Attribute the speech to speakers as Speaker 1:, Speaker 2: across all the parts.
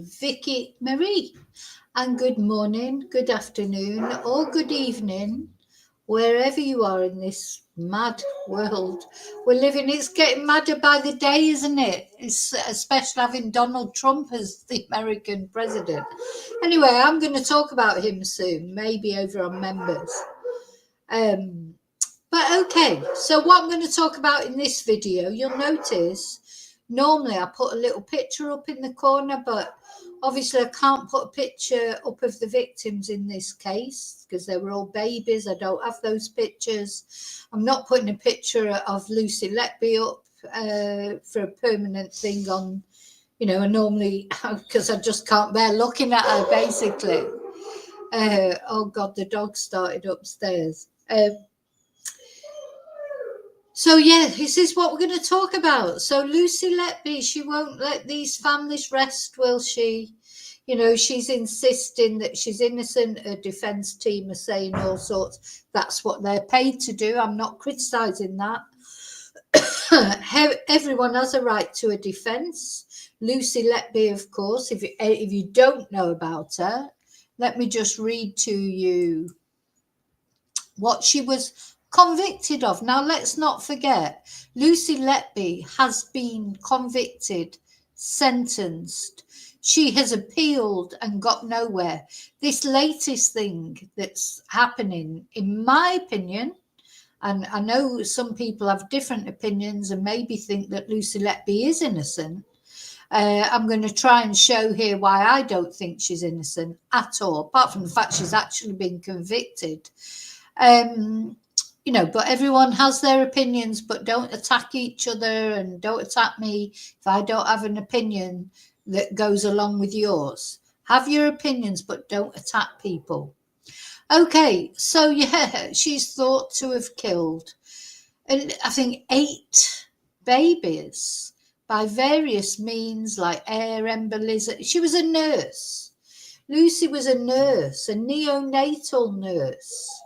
Speaker 1: Vicky Marie. And good morning, good afternoon, or good evening, wherever you are in this mad world we're living. It's getting madder by the day, isn't it? It's especially having Donald Trump as the American president. Anyway, I'm going to talk about him soon, maybe over on members. But okay, so what I'm going to talk about in this video, you'll notice normally I put a little picture up in the corner, but obviously I can't put a picture up of the victims in this case because they were all babies. I don't have those pictures. I'm not putting a picture of Lucy Letby up for a permanent thing on, I normally, because I just can't bear looking at her basically. Oh God, the dog started upstairs. So yeah, this is what we're going to talk about. So Lucy Letby, she won't let these families rest, will she? She's insisting that she's innocent. Her defence team are saying all sorts. That's what they're paid to do. I'm not criticising that. Everyone has a right to a defence. Lucy Letby, of course, if you don't know about her, let me just read to you what she was convicted of. Now, let's not forget, Lucy Letby has been convicted, sentenced. She has appealed and got nowhere. This latest thing that's happening, in my opinion, and I know some people have different opinions and maybe think that Lucy Letby is innocent. I'm going to try and show here why I don't think she's innocent at all, apart from the fact she's actually been convicted. But everyone has their opinions, but don't attack each other and don't attack me if I don't have an opinion that goes along with yours. Have your opinions, but don't attack people. Okay, so yeah, she's thought to have killed, and I think 8 babies by various means, like air embolism. She was a nurse. Lucy was a nurse, a neonatal nurse.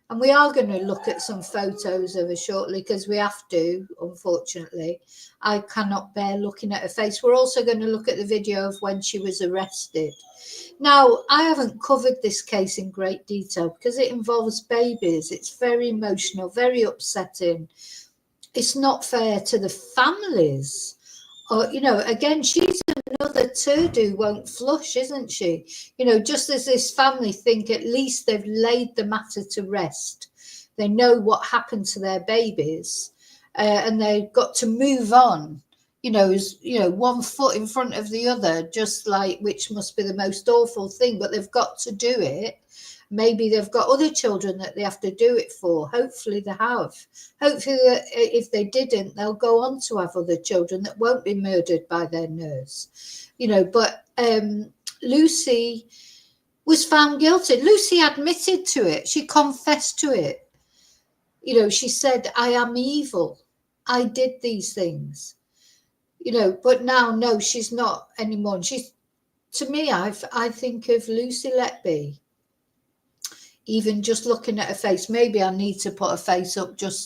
Speaker 1: And we are going to look at some photos of her shortly because we have to, unfortunately. I cannot bear looking at her face. We're also going to look at the video of when she was arrested. Now, I haven't covered this case in great detail because it involves babies. It's very emotional, very upsetting. It's not fair to the families. Again, she's another turd who won't flush, isn't she? Just as this family think at least they've laid the matter to rest. They know what happened to their babies and they've got to move on, one foot in front of the other, just like, which must be the most awful thing, but they've got to do it. Maybe they've got other children that they have to do it for. Hopefully they have. Hopefully if they didn't, they'll go on to have other children that won't be murdered by their nurse. But Lucy was found guilty. Lucy admitted to it. She confessed to it. She said, I am evil. I did these things. But now, no, she's not anymore. To me, I think of Lucy Letby. Even just looking at her face, maybe I need to put her face up just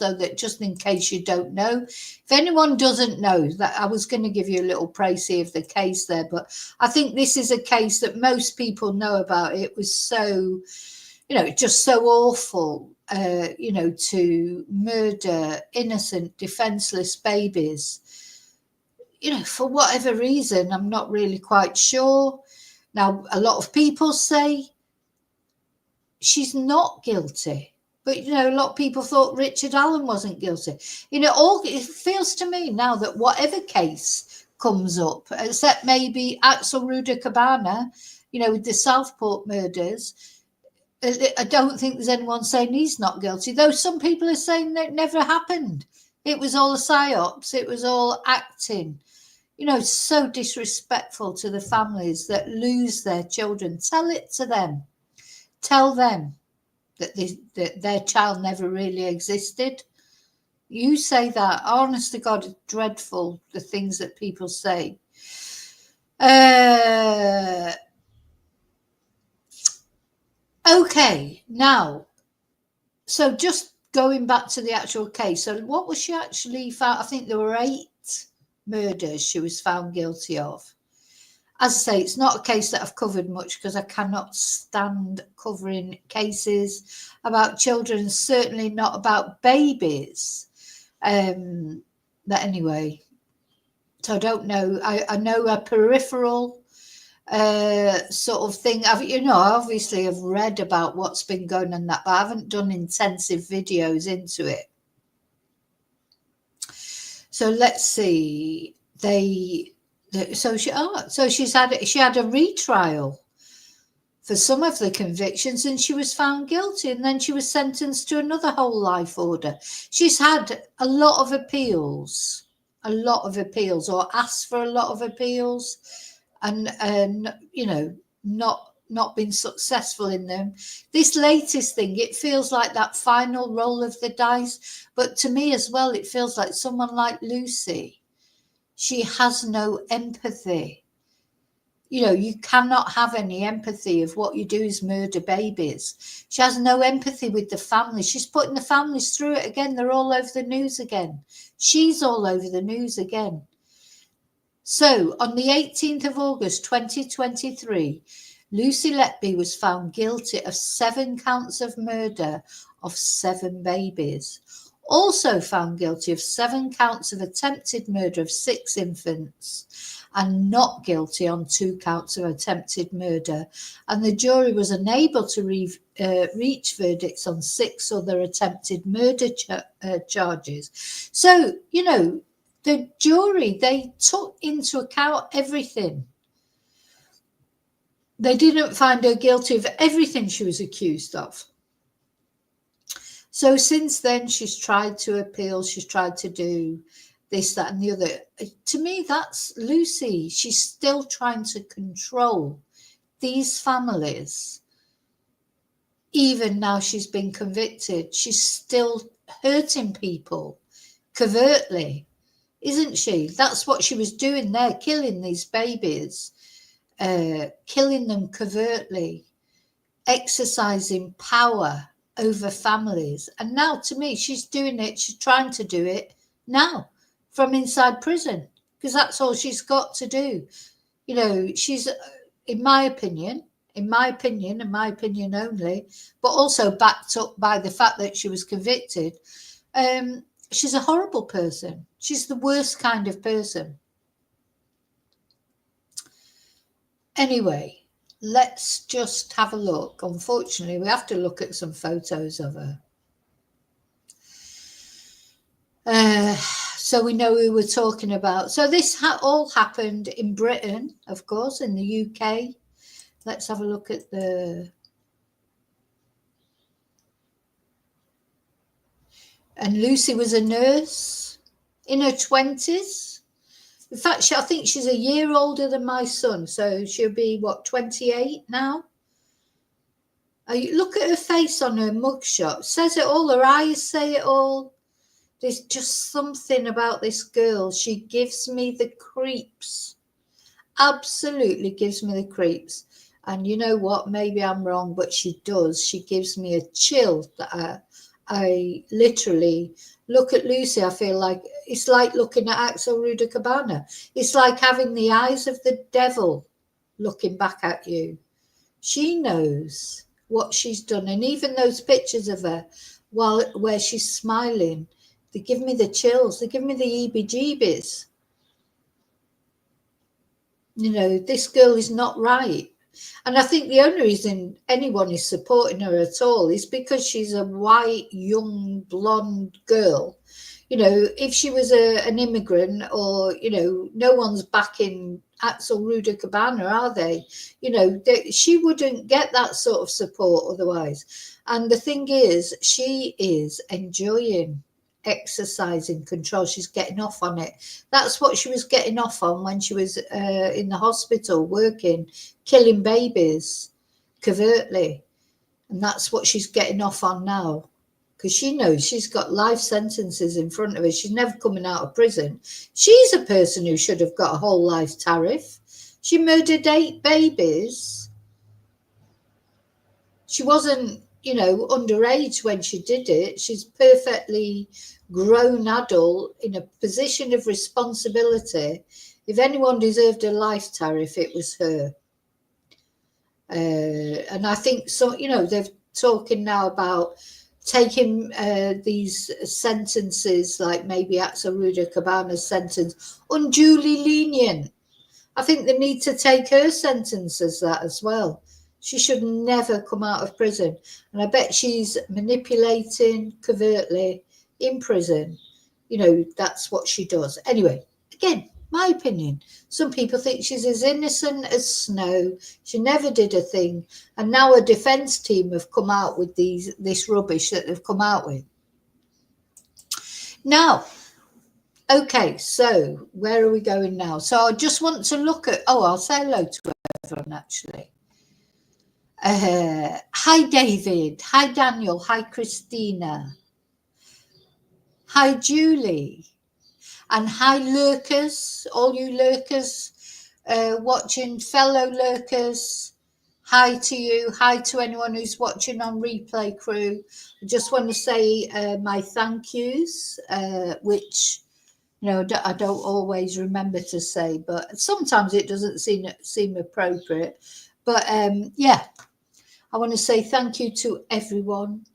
Speaker 1: in case you don't know. If anyone doesn't know, that I was going to give you a little précis of the case there, but I think this is a case that most people know about. It was so, just so awful, to murder innocent, defenseless babies, for whatever reason. I'm not really quite sure. Now, a lot of people say she's not guilty, but a lot of people thought Richard Allen wasn't guilty. It feels to me now that whatever case comes up, except maybe Axel Ruder Cabana, with the Southport murders, I don't think there's anyone saying he's not guilty, though some people are saying that it never happened. It was all a psyops, it was all acting. It's so disrespectful to the families that lose their children. Tell it to them. Tell them that their child never really existed. You say that. Honest to God, it's dreadful, the things that people say. Okay, now, so just going back to the actual case. So what was she actually found? I think there were 8 murders she was found guilty of. as I say, it's not a case that I've covered much because I cannot stand covering cases about children, certainly not about babies. But anyway, so I don't know. I know a peripheral sort of thing. Obviously I've read about what's been going on that, but I haven't done intensive videos into it. So let's see. She had a retrial for some of the convictions, and she was found guilty, and then she was sentenced to another whole life order. She's had a lot of appeals, or asked for a lot of appeals, and not been successful in them. This latest thing, it feels like that final roll of the dice, but to me as well, it feels like someone like Lucy, she has no empathy. You cannot have any empathy if what you do is murder babies. She has no empathy with the family. She's putting the families through it again. They're all over the news again. She's all over the news again. So on the 18th of August 2023, Lucy Letby was found guilty of 7 counts of murder of 7 babies. Also found guilty of 7 counts of attempted murder of 6 infants, and not guilty on 2 counts of attempted murder. And the jury was unable to reach verdicts on 6 other attempted murder charges. So, the jury, they took into account everything. They didn't find her guilty of everything she was accused of. So since then, she's tried to appeal. She's tried to do this, that, and the other. To me, that's Lucy. She's still trying to control these families. Even now she's been convicted, she's still hurting people covertly, isn't she? That's what she was doing there, killing these babies, killing them covertly, exercising power over families. And now, to me, she's trying to do it now from inside prison, because that's all she's got to do. She's, in my opinion and my opinion only, but also backed up by the fact that she was convicted, she's a horrible person. She's the worst kind of person. Anyway, let's just have a look. Unfortunately, we have to look at some photos of her. So we know who we're talking about. So this all happened in Britain, of course, in the UK. Let's have a look at and Lucy was a nurse in her 20s. In fact, I think she's a year older than my son, so she'll be, 28 now? Look at her face on her mugshot. Says it all. Her eyes say it all. There's just something about this girl. She gives me the creeps. Absolutely gives me the creeps. And you know what? Maybe I'm wrong, but she does. She gives me a chill. I literally look at Lucy. I feel like it's like looking at Axel Rudacabana. It's like having the eyes of the devil looking back at you. She knows what she's done. And even those pictures of her where she's smiling, they give me the chills. They give me the heebie-jeebies. This girl is not right. And I think the only reason anyone is supporting her at all is because she's a white, young, blonde girl. If she was an immigrant, or, no one's backing Axel Rudacabana, are they? She wouldn't get that sort of support otherwise. And the thing is, she is enjoying exercising control. She's getting off on it. That's what she was getting off on when she was in the hospital working, killing babies covertly. And that's what she's getting off on now, because she knows she's got life sentences in front of her. She's never coming out of prison. She's a person who should have got a whole life tariff. She murdered 8 babies. She wasn't underage when she did it. She's perfectly grown adult in a position of responsibility If anyone deserved a life tariff, it was her. And I think so, you know, they're talking now about taking these sentences, like maybe Axel Ruda Cabana's sentence, unduly lenient. I think they need to take her sentence as that as well. She should never come out of prison. And I bet she's manipulating covertly in prison. You know, that's what she does. Anyway, again, my opinion. Some people think she's as innocent as snow. She never did a thing. And now a defence team have come out with this rubbish that they've come out with. Now, okay, so where are we going now? So I just want to look at, I'll say hello to everyone actually. Hi David, hi Daniel, hi Christina, hi Julie, and hi lurkers, all you lurkers watching, fellow lurkers. Hi to you, hi to anyone who's watching on replay crew. I just want to say my thank yous, which I don't always remember to say, but sometimes it doesn't seem appropriate. But yeah, I want to say thank you to everyone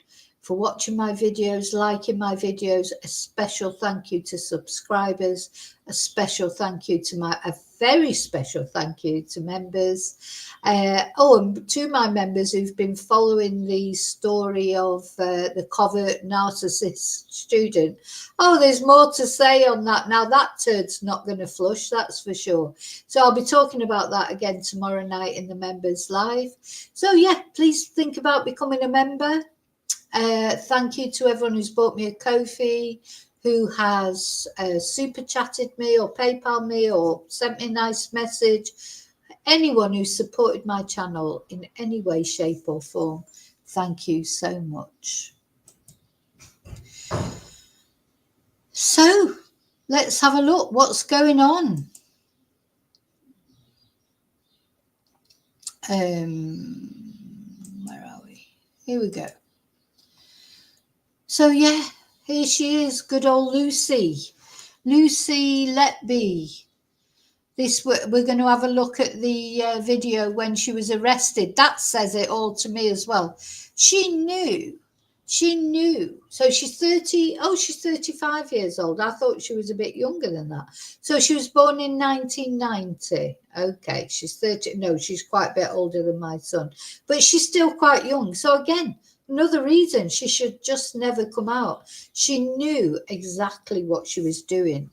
Speaker 1: for watching my videos, liking my videos. A special thank you to subscribers. A special thank you to a very special thank you to members. And to my members who've been following the story of the covert narcissist student. There's more to say on that. Now that turd's not going to flush, that's for sure. So I'll be talking about that again tomorrow night in the members live. So yeah, please think about becoming a member. Thank you to everyone who's bought me a Ko-fi, who has super chatted me or PayPal me or sent me a nice message. Anyone who supported my channel in any way, shape or form, thank you so much. So let's have a look what's going on. Where are we? Here we go. So yeah, here she is, good old Lucy Letby. We're going to have a look at the video when she was arrested. That says it all to me as well. She knew. So she's 30. She's 35 years old. I thought she was a bit younger than that. So she was born in 1990. Okay, she's 30. No, she's quite a bit older than my son, but she's still quite young. So again, another reason she should just never come out. She knew exactly what she was doing.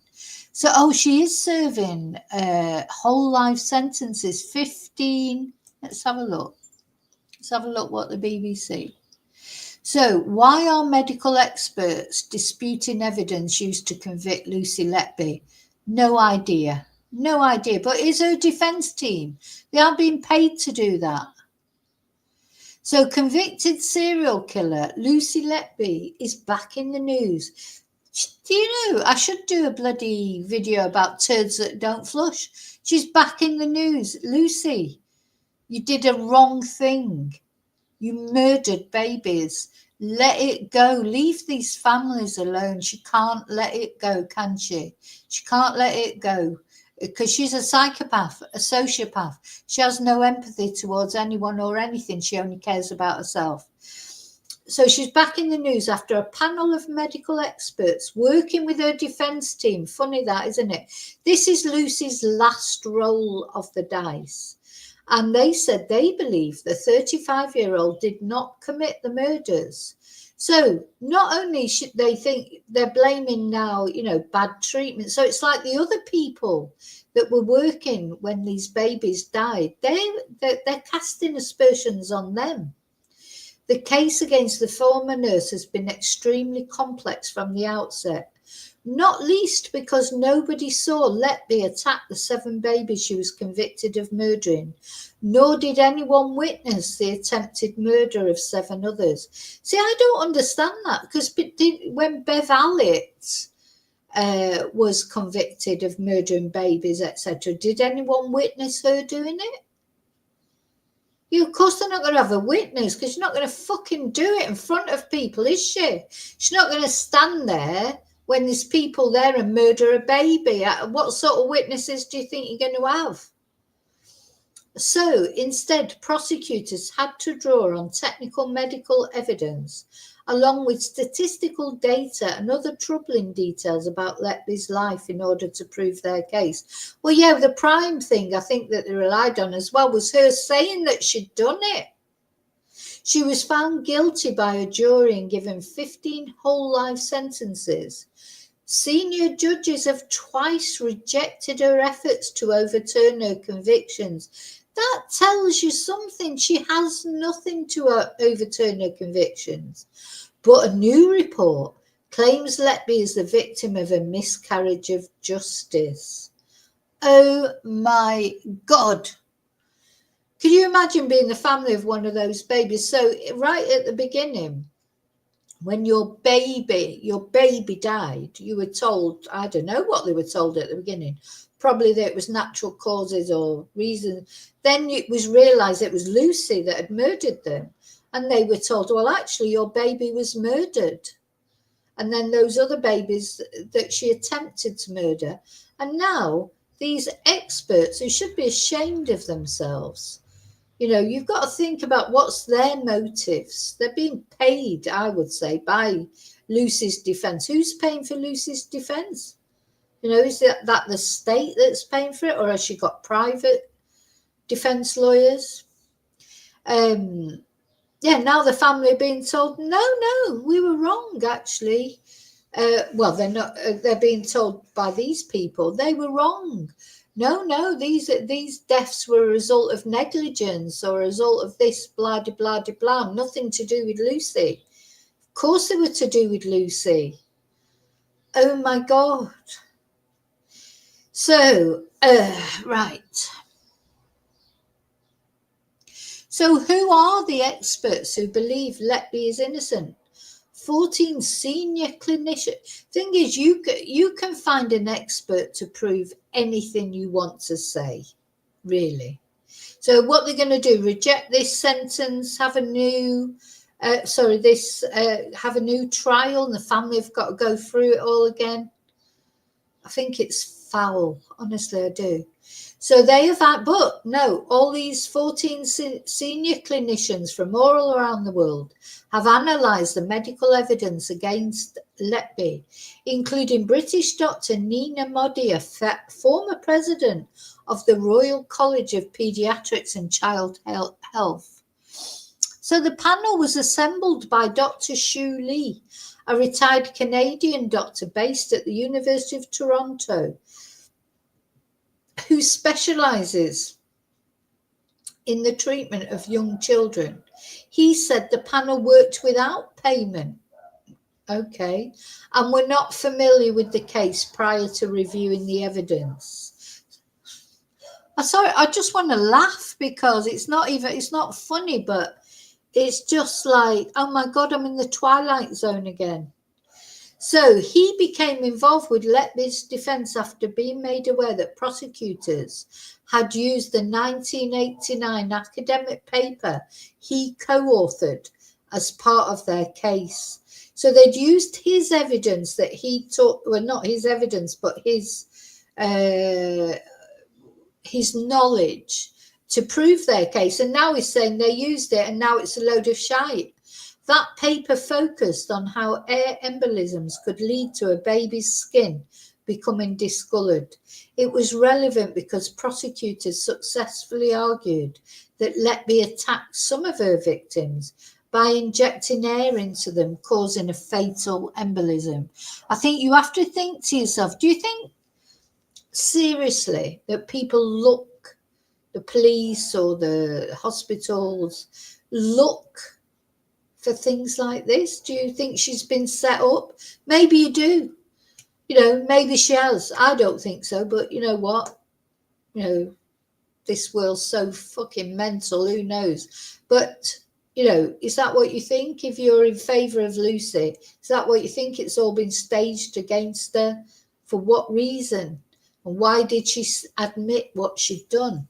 Speaker 1: So, she is serving whole life sentences, 15. Let's have a look. Let's have a look what the BBC. So, why are medical experts disputing evidence used to convict Lucy Letby? No idea. No idea. But is her defence team? They are being paid to do that. So, convicted serial killer Lucy Letby is back in the news. Do you know, I should do a bloody video about turds that don't flush. She's back in the news. Lucy, you did a wrong thing. You murdered babies. Let it go. Leave these families alone. She can't let it go, can she? She can't let it go because she's a psychopath, a sociopath. She has no empathy towards anyone or anything. She only cares about herself. So she's back in the news after a panel of medical experts working with her defence team. Funny that, isn't it? This is Lucy's last roll of the dice. And they said they believe the 35-year-old did not commit the murders. So not only should they think they're blaming now, bad treatment. So it's like the other people that were working when these babies died. They're casting aspersions on them. The case against the former nurse has been extremely complex from the outset, not least because nobody saw Letby attack the 7 babies she was convicted of murdering, nor did anyone witness the attempted murder of 7 others. See, I don't understand that, because when Bev Allett was convicted of murdering babies, etc., did anyone witness her doing it? Of course they're not going to have a witness, because she's not going to fucking do it in front of people, is she? She's not going to stand there when there's people there and murder a baby? What sort of witnesses do you think you're going to have? So instead, prosecutors had to draw on technical medical evidence, along with statistical data and other troubling details about Letby's life in order to prove their case. Well, yeah, the prime thing I think that they relied on as well was her saying that she'd done it. She was found guilty by a jury and given 15 whole life sentences. Senior judges have twice rejected her efforts to overturn her convictions. That tells you something. She has nothing to overturn her convictions. But a new report claims Letby is the victim of a miscarriage of justice. Oh my God. Could you imagine being the family of one of those babies? So right at the beginning, when your baby died, you were told, I don't know what they were told at the beginning, probably that it was natural causes or reasons. Then it was realised it was Lucy that had murdered them. And they were told, well, actually, your baby was murdered. And then those other babies that she attempted to murder. And now these experts who should be ashamed of themselves, you know, you've got to think about what's their motives. They're being paid, I would say, by Lucy's defence. Who's paying for Lucy's defence? You know, is that the state that's paying for it, or has she got private defence lawyers? Yeah, now the family are being told, no, we were wrong, actually. Well, they're not. They're being told by these people they were wrong. No, these deaths were a result of negligence or a result of this, blah, de, blah, de, blah, nothing to do with Lucy. Of course they were to do with Lucy. Oh, my God. So, right. So who are the experts who believe Letby is innocent? 14 senior clinicians. Thing is, you can find an expert to prove anything you want to say, really. So what they're going to do, reject this sentence, have a new, have a new trial, and the family have got to go through it all again. I think it's foul, honestly, I do. So they have, but no, all these 14 senior clinicians from all around the world have analysed the medical evidence against Letby, including British Dr. Nina Modi, a former president of the Royal College of Paediatrics and Child Health. So the panel was assembled by Dr. Shu Lee, a retired Canadian doctor based at the University of Toronto, who specialises in the treatment of young children. He said the panel worked without payment, okay, and were not familiar with the case prior to reviewing the evidence. I just want to laugh because it's not funny, but it's just like, oh my God, I'm in the Twilight Zone again. So he became involved with Letby's defence after being made aware that prosecutors had used the 1989 academic paper he co-authored as part of their case. So they'd used his evidence that he took, well, not his evidence, but his knowledge to prove their case. And now he's saying they used it and now it's a load of shite. That paper focused on how air embolisms could lead to a baby's skin becoming discoloured. It was relevant because prosecutors successfully argued that Letby attacked some of her victims by injecting air into them, causing a fatal embolism. I think you have to think to yourself, do you think seriously that people look, the police or the hospitals look for things like this? Do you think she's been set up? Maybe you do. You know, maybe she has. I don't think so, but you know what? You know, this world's so fucking mental, who knows? But, you know, is that what you think? If you're in favour of Lucy, is that what you think? It's all been staged against her? For what reason? And why did she admit what she'd done?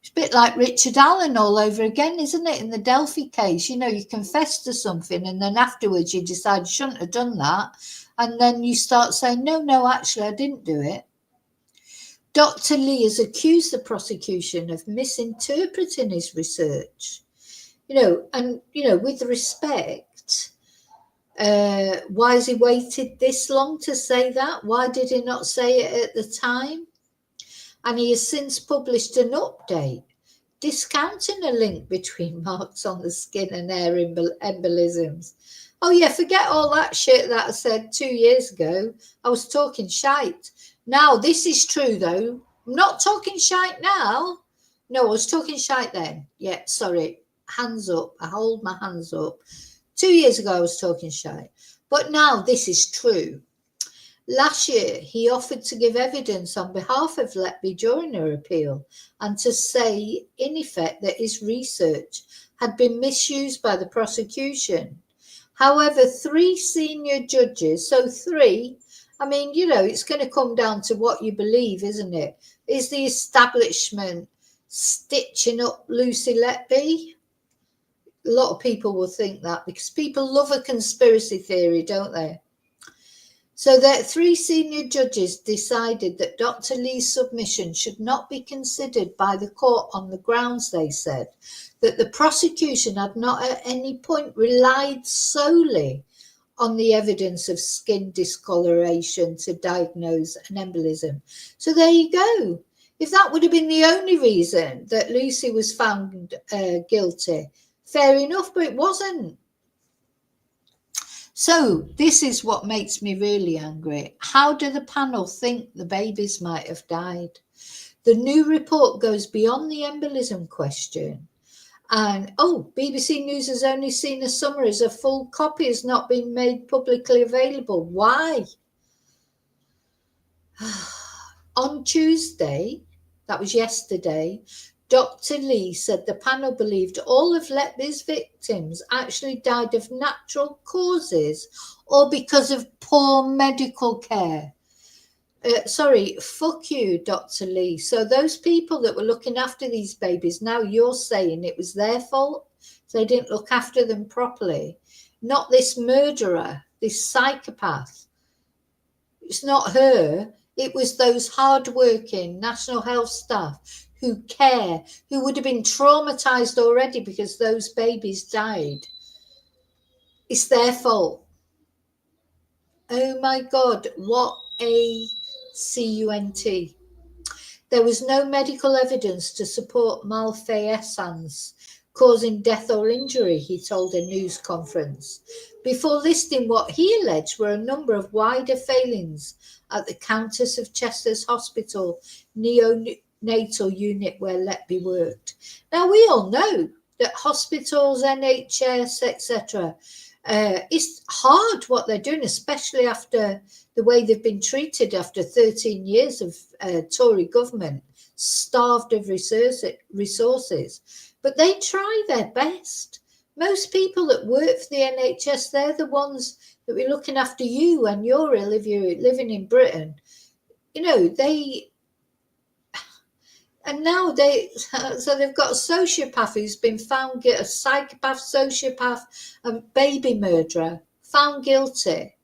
Speaker 1: It's a bit like Richard Allen all over again, isn't it? In the Delphi case, you know, you confess to something and then afterwards you decide you shouldn't have done that. And then you start saying, no, actually, I didn't do it. Dr. Lee has accused the prosecution of misinterpreting his research. With respect, why has he waited this long to say that? Why did he not say it at the time? And he has since published an update discounting a link between marks on the skin and hair embolisms. Oh yeah, forget all that shit that I said 2 years ago. I was talking shite. Now, this is true though. I'm not talking shite now. No, I was talking shite then. Yeah, sorry. Hands up. I hold my hands up. 2 years ago, I was talking shite. But now this is true. Last year, he offered to give evidence on behalf of Letby during her appeal and to say, in effect, that his research had been misused by the prosecution. However, 3 senior judges, so 3, I mean, it's going to come down to what you believe, isn't it? Is the establishment stitching up Lucy Letby? A lot of people will think that because people love a conspiracy theory, don't they? So that 3 senior judges decided that Dr. Lee's submission should not be considered by the court on the grounds, they said, that the prosecution had not at any point relied solely on the evidence of skin discoloration to diagnose an embolism. So there you go. If that would have been the only reason that Lucy was found guilty, fair enough, but it wasn't. So this is what makes me really angry. How do the panel think the babies might have died? The new report goes beyond the embolism question. And, BBC News has only seen a summary as a full copy has not been made publicly available. Why? On Tuesday, that was yesterday, Dr. Lee said the panel believed all of Letby's victims actually died of natural causes or because of poor medical care. Fuck you, Dr. Lee. So those people that were looking after these babies, now you're saying it was their fault? So they didn't look after them properly. Not this murderer, this psychopath. It's not her. It was those hardworking National Health staff who care, who would have been traumatized already because those babies died. It's their fault. Oh my God, what a cunt. There was no medical evidence to support malfeasance causing death or injury, he told a news conference, before listing what he alleged were a number of wider failings at the Countess of Chester Hospital neonatal unit where Letby worked. Now, we all know that hospitals, NHS, etc., it's hard what they're doing, especially after the way they've been treated after 13 years of Tory government, starved of resources. But they try their best. Most people that work for the NHS, they're the ones that we're looking after you when you're ill if you're living in Britain. And now they've got a sociopath who's been found guilty, a psychopath, sociopath, and baby murderer found guilty.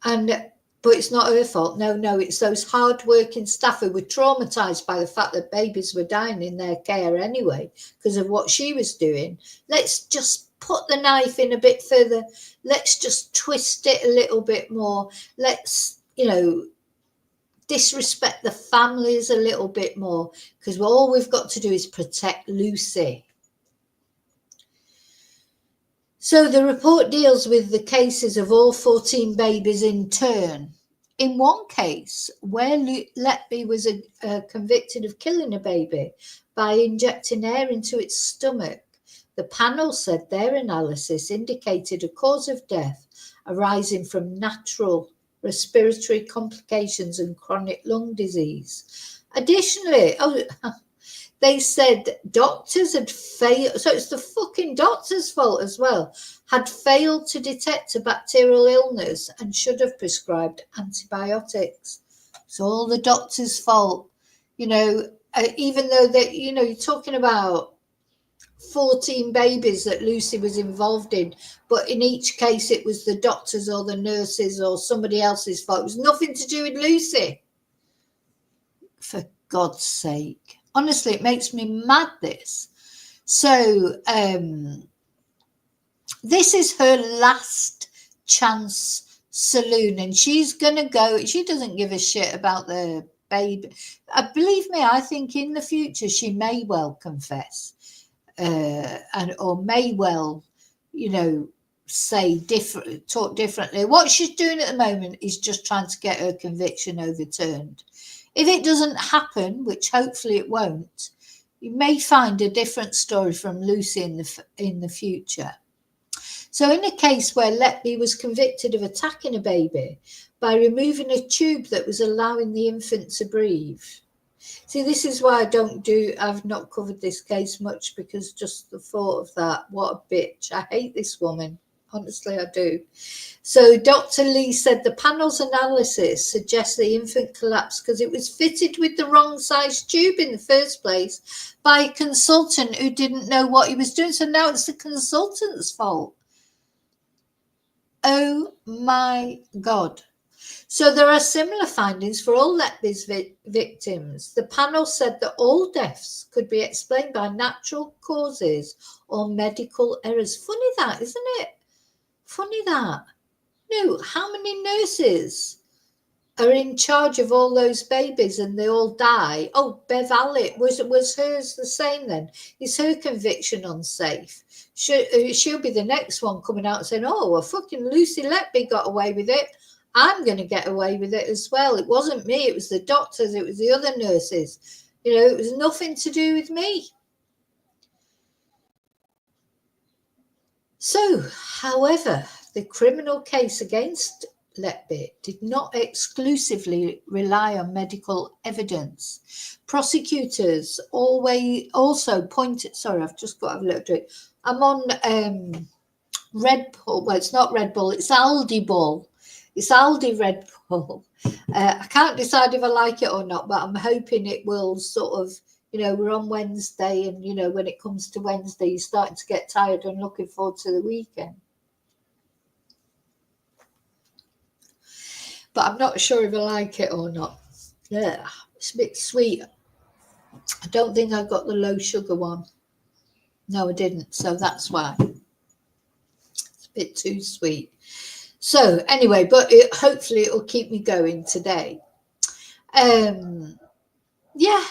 Speaker 1: But it's not her fault. No, it's those hard-working staff who were traumatised by the fact that babies were dying in their care anyway because of what she was doing. Let's just put the knife in a bit further. Let's just twist it a little bit more. Let's, disrespect the families a little bit more because all we've got to do is protect Lucy. So the report deals with the cases of all 14 babies in turn. In one case, where Letby was convicted of killing a baby by injecting air into its stomach, the panel said their analysis indicated a cause of death arising from natural respiratory complications and chronic lung disease. Additionally, they said doctors had failed, so it's the fucking doctor's fault as well, had failed to detect a bacterial illness and should have prescribed antibiotics. It's all the doctor's fault. even though that, you know, you're talking about 14 babies that Lucy was involved in, but in each case it was the doctors or the nurses or somebody else's fault. It was nothing to do with Lucy. For God's sake. Honestly, it makes me mad, this. So this is her last chance saloon, and she's going to go. She doesn't give a shit about the baby. Believe me, I think in the future she may well confess. Or may well, you know, talk differently. What she's doing at the moment is just trying to get her conviction overturned. If it doesn't happen, which hopefully it won't, you may find a different story from Lucy in the future. So in a case where Letby was convicted of attacking a baby by removing a tube that was allowing the infant to breathe. See, this is why I've not covered this case much, because just the thought of that, what a bitch. I hate this woman. Honestly, I do. So Dr. Lee said the panel's analysis suggests the infant collapsed because it was fitted with the wrong size tube in the first place by a consultant who didn't know what he was doing. So now it's the consultant's fault. Oh my God. So there are similar findings for all Letby's victims. The panel said that all deaths could be explained by natural causes or medical errors. Funny that, isn't it? Funny that. No, how many nurses are in charge of all those babies and they all die? Oh, Bev Allitt, was hers the same then? Is her conviction unsafe? She'll be the next one coming out saying, oh, well, fucking Lucy Letby got away with it. I'm going to get away with it as well. It wasn't me. It was the doctors. It was the other nurses. You know, it was nothing to do with me. So, however, the criminal case against Letby did not exclusively rely on medical evidence. Prosecutors also pointed, sorry, I've just got to have a little drink. I'm on Red Bull. Well, it's not Red Bull, it's Aldi Bull. It's Aldi Red Bull. I can't decide if I like it or not, but I'm hoping it will sort of, you know, we're on Wednesday, and, you know, when it comes to Wednesday, you're starting to get tired and looking forward to the weekend. But I'm not sure if I like it or not. Yeah, it's a bit sweet. I don't think I got the low sugar one. No, I didn't. So that's why. It's a bit too sweet. So anyway, but hopefully it will keep me going today. Yeah.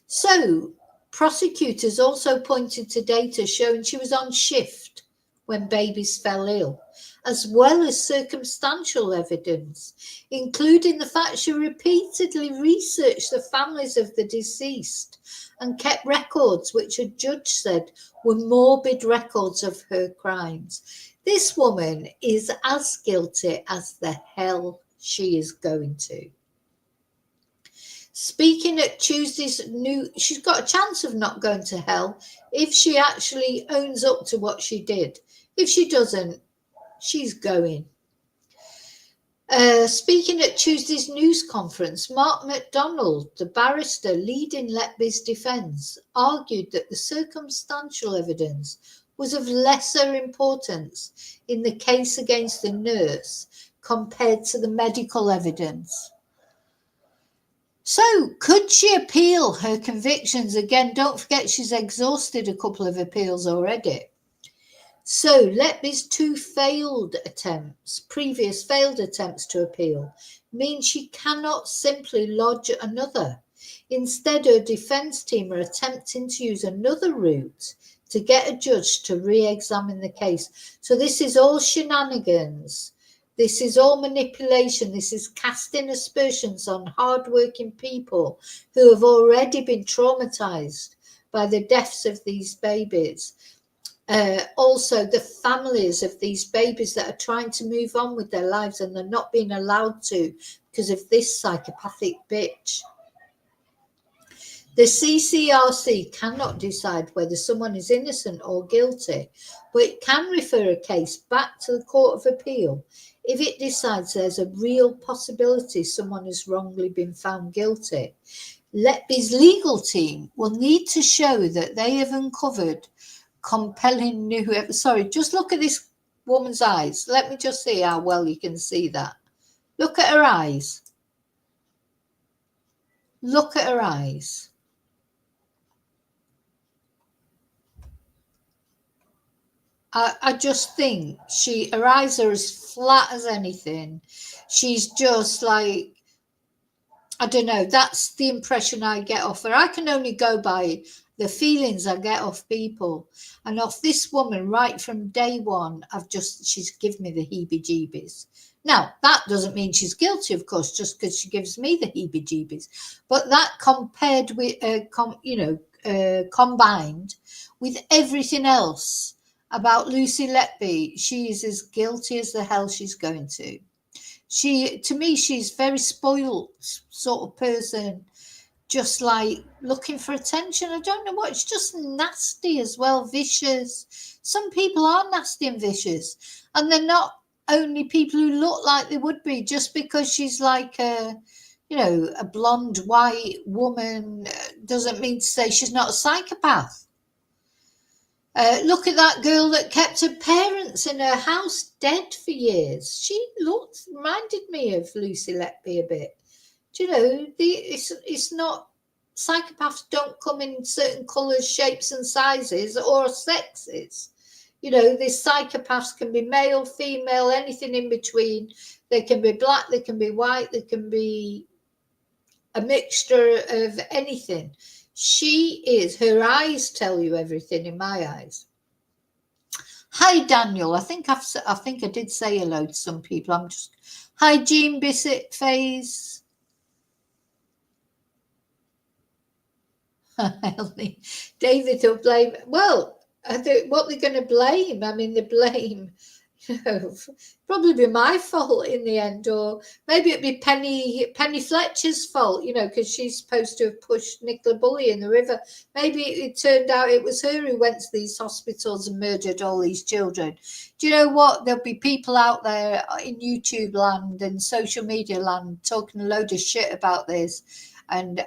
Speaker 1: So prosecutors also pointed to data showing she was on shift when babies fell ill, as well as circumstantial evidence, including the fact she repeatedly researched the families of the deceased and kept records which a judge said were morbid records of her crimes. This woman is as guilty as the hell she is going to. Speaking at Tuesday's news, she's got a chance of not going to hell if she actually owns up to what she did. If she doesn't, she's going. Speaking at Tuesday's news conference, Mark MacDonald, the barrister leading Letby's defence, argued that the circumstantial evidence was of lesser importance in the case against the nurse compared to the medical evidence. So, could she appeal her convictions again? Don't forget she's exhausted a couple of appeals already. So, Letby's two previous failed attempts to appeal, mean she cannot simply lodge another. Instead, her defence team are attempting to use another route to get a judge to re-examine the case. So this is all shenanigans. This is all manipulation. This is casting aspersions on hardworking people who have already been traumatized by the deaths of these babies. Also, the families of these babies that are trying to move on with their lives and they're not being allowed to because of this psychopathic bitch. The CCRC cannot decide whether someone is innocent or guilty, but it can refer a case back to the Court of Appeal if it decides there's a real possibility someone has wrongly been found guilty. Letby's legal team will need to show that they have uncovered compelling new evidence. Sorry, just look at this woman's eyes. Let me just see how well you can see that. Look at her eyes. Look at her eyes. I just think her eyes are as flat as anything. She's just like, I don't know, that's the impression I get off her. I can only go by the feelings I get off people. And off this woman, right from day one, she's given me the heebie-jeebies. Now, that doesn't mean she's guilty, of course, just because she gives me the heebie-jeebies. But that compared with, combined with everything else about Lucy Letby, she is as guilty as the hell she's going to. To me, she's very spoiled sort of person, just like looking for attention. I don't know what, it's just nasty as well, vicious. Some people are nasty and vicious, and they're not only people who look like they would be. Just because she's like a blonde white woman doesn't mean to say she's not a psychopath. Look at that girl that kept her parents in her house dead for years. She reminded me of Lucy Letby a bit. Do you know, it's not, psychopaths don't come in certain colours, shapes and sizes or sexes. You know, these psychopaths can be male, female, anything in between. They can be black, they can be white, they can be a mixture of anything. Her eyes tell you everything in my eyes. Hi, Daniel. I think I did say hello to some people. Hi, Jean Bissett Phase. David will blame. Well, what they're going to blame? I mean, they blame, probably be my fault in the end, or maybe it'd be Penny Fletcher's fault, because she's supposed to have pushed Nicola Bulley in the river. Maybe it turned out it was her who went to these hospitals and murdered all these children. Do you know what? There'll be people out there in YouTube land and social media land talking a load of shit about this and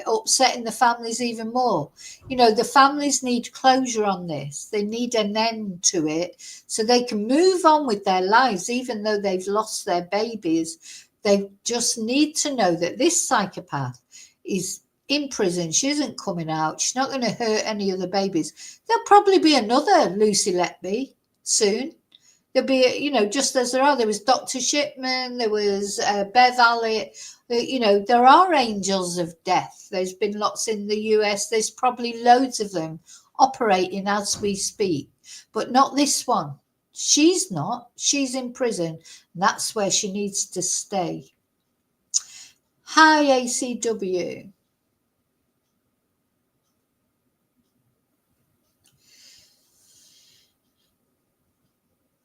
Speaker 1: upsetting the families even more. The families need closure on this. They need an end to it so they can move on with their lives, even though they've lost their babies. They just need to know that this psychopath is in prison. She isn't coming out. She's not going to hurt any other babies. There'll probably be another Lucy Letby soon. There'll be, just as there was Dr. Shipman, there was Bev Allett. There are angels of death. There's been lots in the US. There's probably loads of them operating as we speak, but not this one. She's not. She's in prison. That's where she needs to stay. Hi, ACW.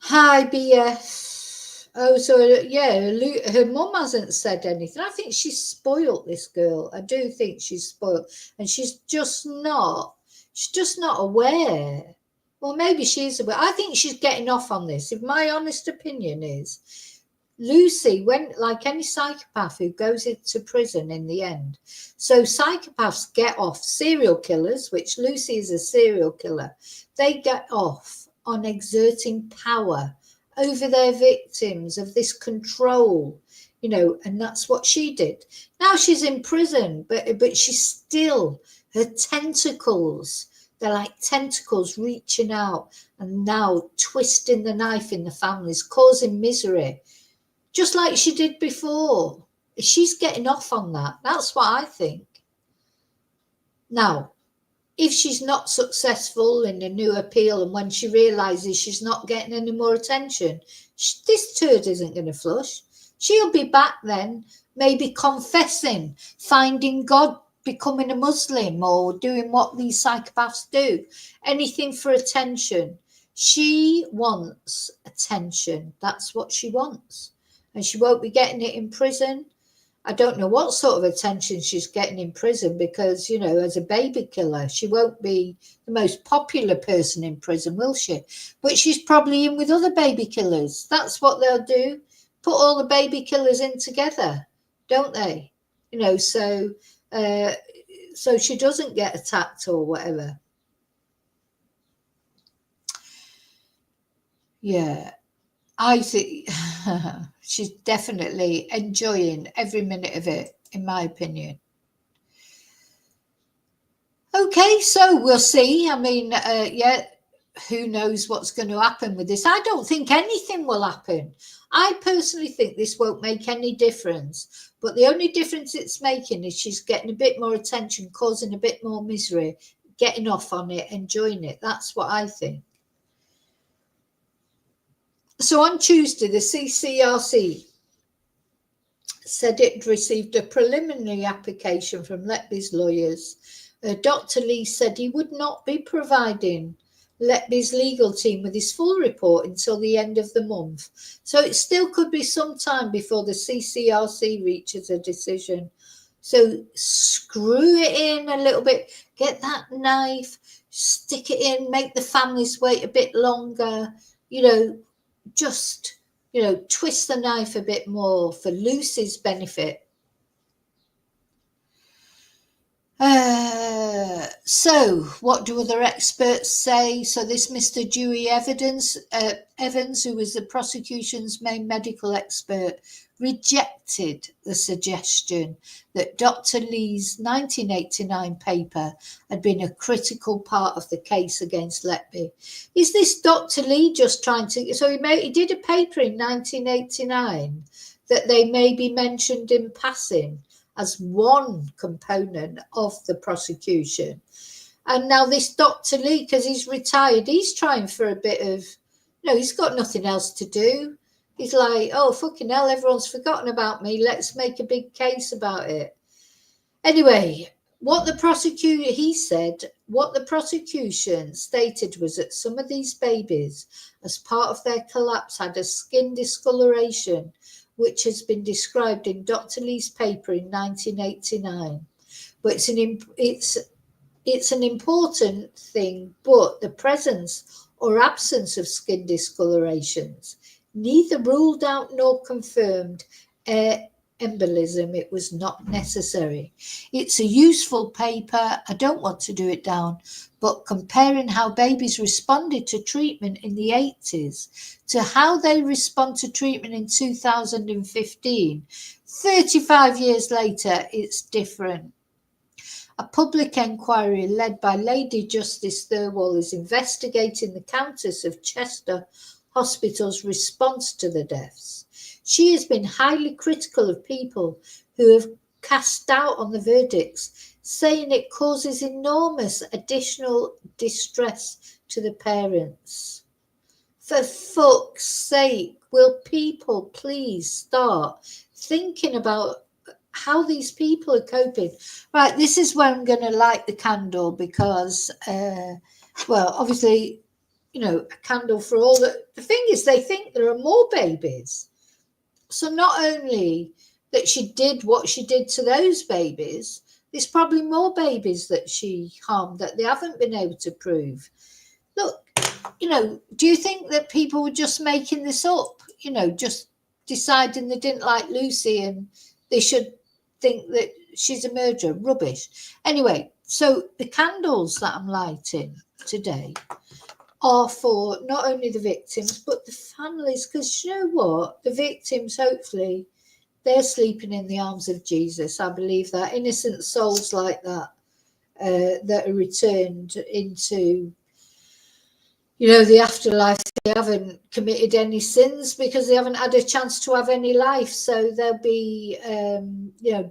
Speaker 1: Hi, BF. Oh, so yeah, her mum hasn't said anything. I think she's spoilt, this girl. I do think she's spoilt, and she's just not aware. Well, maybe she's aware. I think she's getting off on this. If my honest opinion is, Lucy went like any psychopath who goes into prison in the end. So psychopaths get off. Serial killers, which Lucy is a serial killer, they get off on exerting power over their victims, of this control, and that's what she did. Now she's in prison, but she's still, her tentacles, they're like tentacles reaching out and now twisting the knife in the families, causing misery, just like she did before. She's getting off on that. That's what I think. Now, if she's not successful in a new appeal, and when she realizes she's not getting any more attention, this turd isn't going to flush. She'll be back then, maybe confessing, finding God, becoming a Muslim, or doing what these psychopaths do. Anything for attention. She wants attention. That's what she wants. And she won't be getting it in prison. I don't know what sort of attention she's getting in prison, because, as a baby killer, she won't be the most popular person in prison, will she? But she's probably in with other baby killers. That's what they'll do. Put all the baby killers in together, don't they? So so she doesn't get attacked or whatever. Yeah, I think she's definitely enjoying every minute of it, in my opinion. Okay, so we'll see. I mean, yeah, who knows what's going to happen with this? I don't think anything will happen. I personally think this won't make any difference. But the only difference it's making is she's getting a bit more attention, causing a bit more misery, getting off on it, enjoying it. That's what I think. So on Tuesday, the CCRC said it received a preliminary application from Letby's lawyers. Dr. Lee said he would not be providing Letby's legal team with his full report until the end of the month. So it still could be some time before the CCRC reaches a decision. So screw it in a little bit, get that knife, stick it in, make the families wait a bit longer, just, twist the knife a bit more for Lucy's benefit. So what do other experts say? So this Mr. Dewey Evans, who was the prosecution's main medical expert, rejected the suggestion that Dr. Lee's 1989 paper had been a critical part of the case against Letby. Is this Dr. Lee just trying to... So he did a paper in 1989 that they maybe mentioned in passing as one component of the prosecution. And now this Dr. Lee, because he's retired, he's trying for a bit of, he's got nothing else to do. He's like, oh, fucking hell, everyone's forgotten about me. Let's make a big case about it. Anyway, what the prosecution stated was that some of these babies, as part of their collapse, had a skin discoloration, which has been described in Dr. Lee's paper in 1989. But it's an important thing, but the presence or absence of skin discolorations neither ruled out nor confirmed embolism. It was not necessary. It's a useful paper. I don't want to do it down, but comparing how babies responded to treatment in the 80s to how they respond to treatment in 2015, 35 years later, it's different. A public inquiry led by Lady Justice Thirlwall is investigating the Countess of Chester Hospital's response to the deaths. She has been highly critical of people who have cast doubt on the verdicts, saying it causes enormous additional distress to the parents. For fuck's sake, will people please start thinking about how these people are coping? Right, this is where I'm going to light the candle because, obviously, a candle for all the thing is they think there are more babies. So not only that she did what she did to those babies, there's probably more babies that she harmed that they haven't been able to prove. Look, do you think that people were just making this up? Just deciding they didn't like Lucy and they should think that she's a murderer? Rubbish. Anyway, so the candles that I'm lighting today are for not only the victims, but the families, because you know what? The victims, hopefully, they're sleeping in the arms of Jesus. I believe that. Innocent souls like that, that are returned into, the afterlife. They haven't committed any sins because they haven't had a chance to have any life. So they'll be,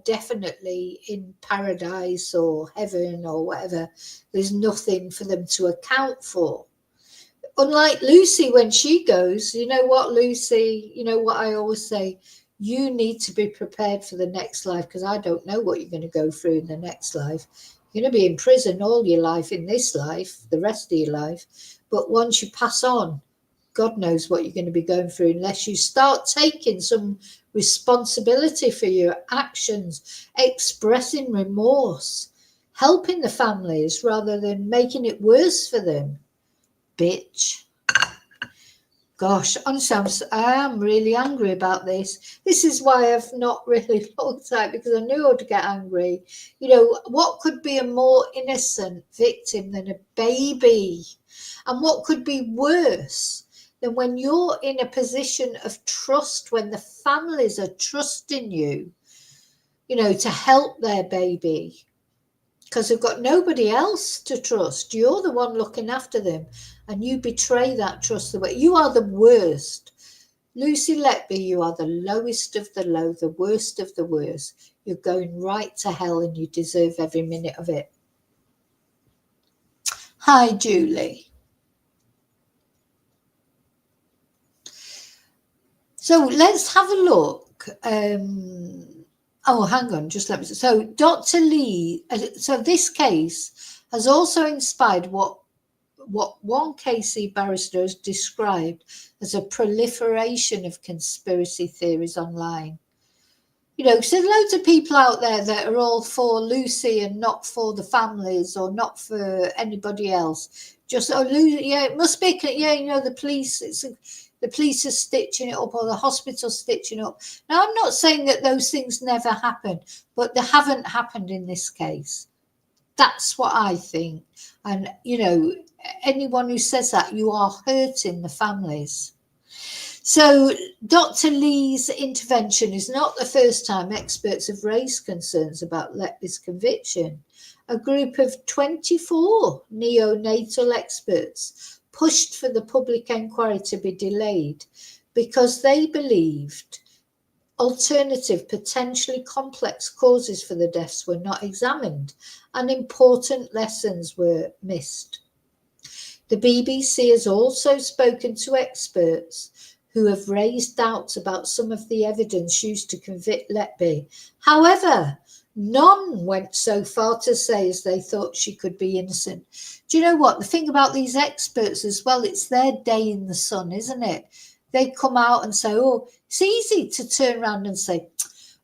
Speaker 1: definitely in paradise or heaven or whatever. There's nothing for them to account for. Unlike Lucy, when she goes, you know what, Lucy, what I always say, you need to be prepared for the next life, because I don't know what you're going to go through in the next life. You're going to be in prison all your life in this life, the rest of your life. But once you pass on, God knows what you're going to be going through unless you start taking some responsibility for your actions, expressing remorse, helping the families rather than making it worse for them. Bitch. Gosh, honestly, I am really angry about this. This is why I've not really looked at it, because I knew I'd get angry. You know, what could be a more innocent victim than a baby? And what could be worse than when you're in a position of trust, when the families are trusting you, you know, to help their baby? Because they've got nobody else to trust. You're the one looking after them, and you betray that trust. You are the worst. Lucy Letby, you are the lowest of the low, the worst of the worst. You're going right to hell, and you deserve every minute of it. Hi, Julie. So let's have a look. Oh, hang on, just let me. So Dr. Lee, so this case has also inspired what one KC barrister has described as a proliferation of conspiracy theories online. You know, so loads of people out there that are all for Lucy and not for the families or not for anybody else. Just, oh, Lucy, yeah, it must be, yeah, you know, the police, the police are stitching it up or the hospital's stitching up. Now, I'm not saying that those things never happen, but they haven't happened in this case. That's what I think. And, you know, anyone who says that, you are hurting the families. So Dr. Lee's intervention is not the first time experts have raised concerns about Letby's conviction. A group of 24 neonatal experts pushed for the public inquiry to be delayed because they believed alternative, potentially complex causes for the deaths were not examined and important lessons were missed. The BBC has also spoken to experts who have raised doubts about some of the evidence used to convict Letby. However, none went so far to say as they thought she could be innocent. Do you know what? The thing about these experts as well, it's their day in the sun, isn't it? They come out and say, oh, it's easy to turn around and say,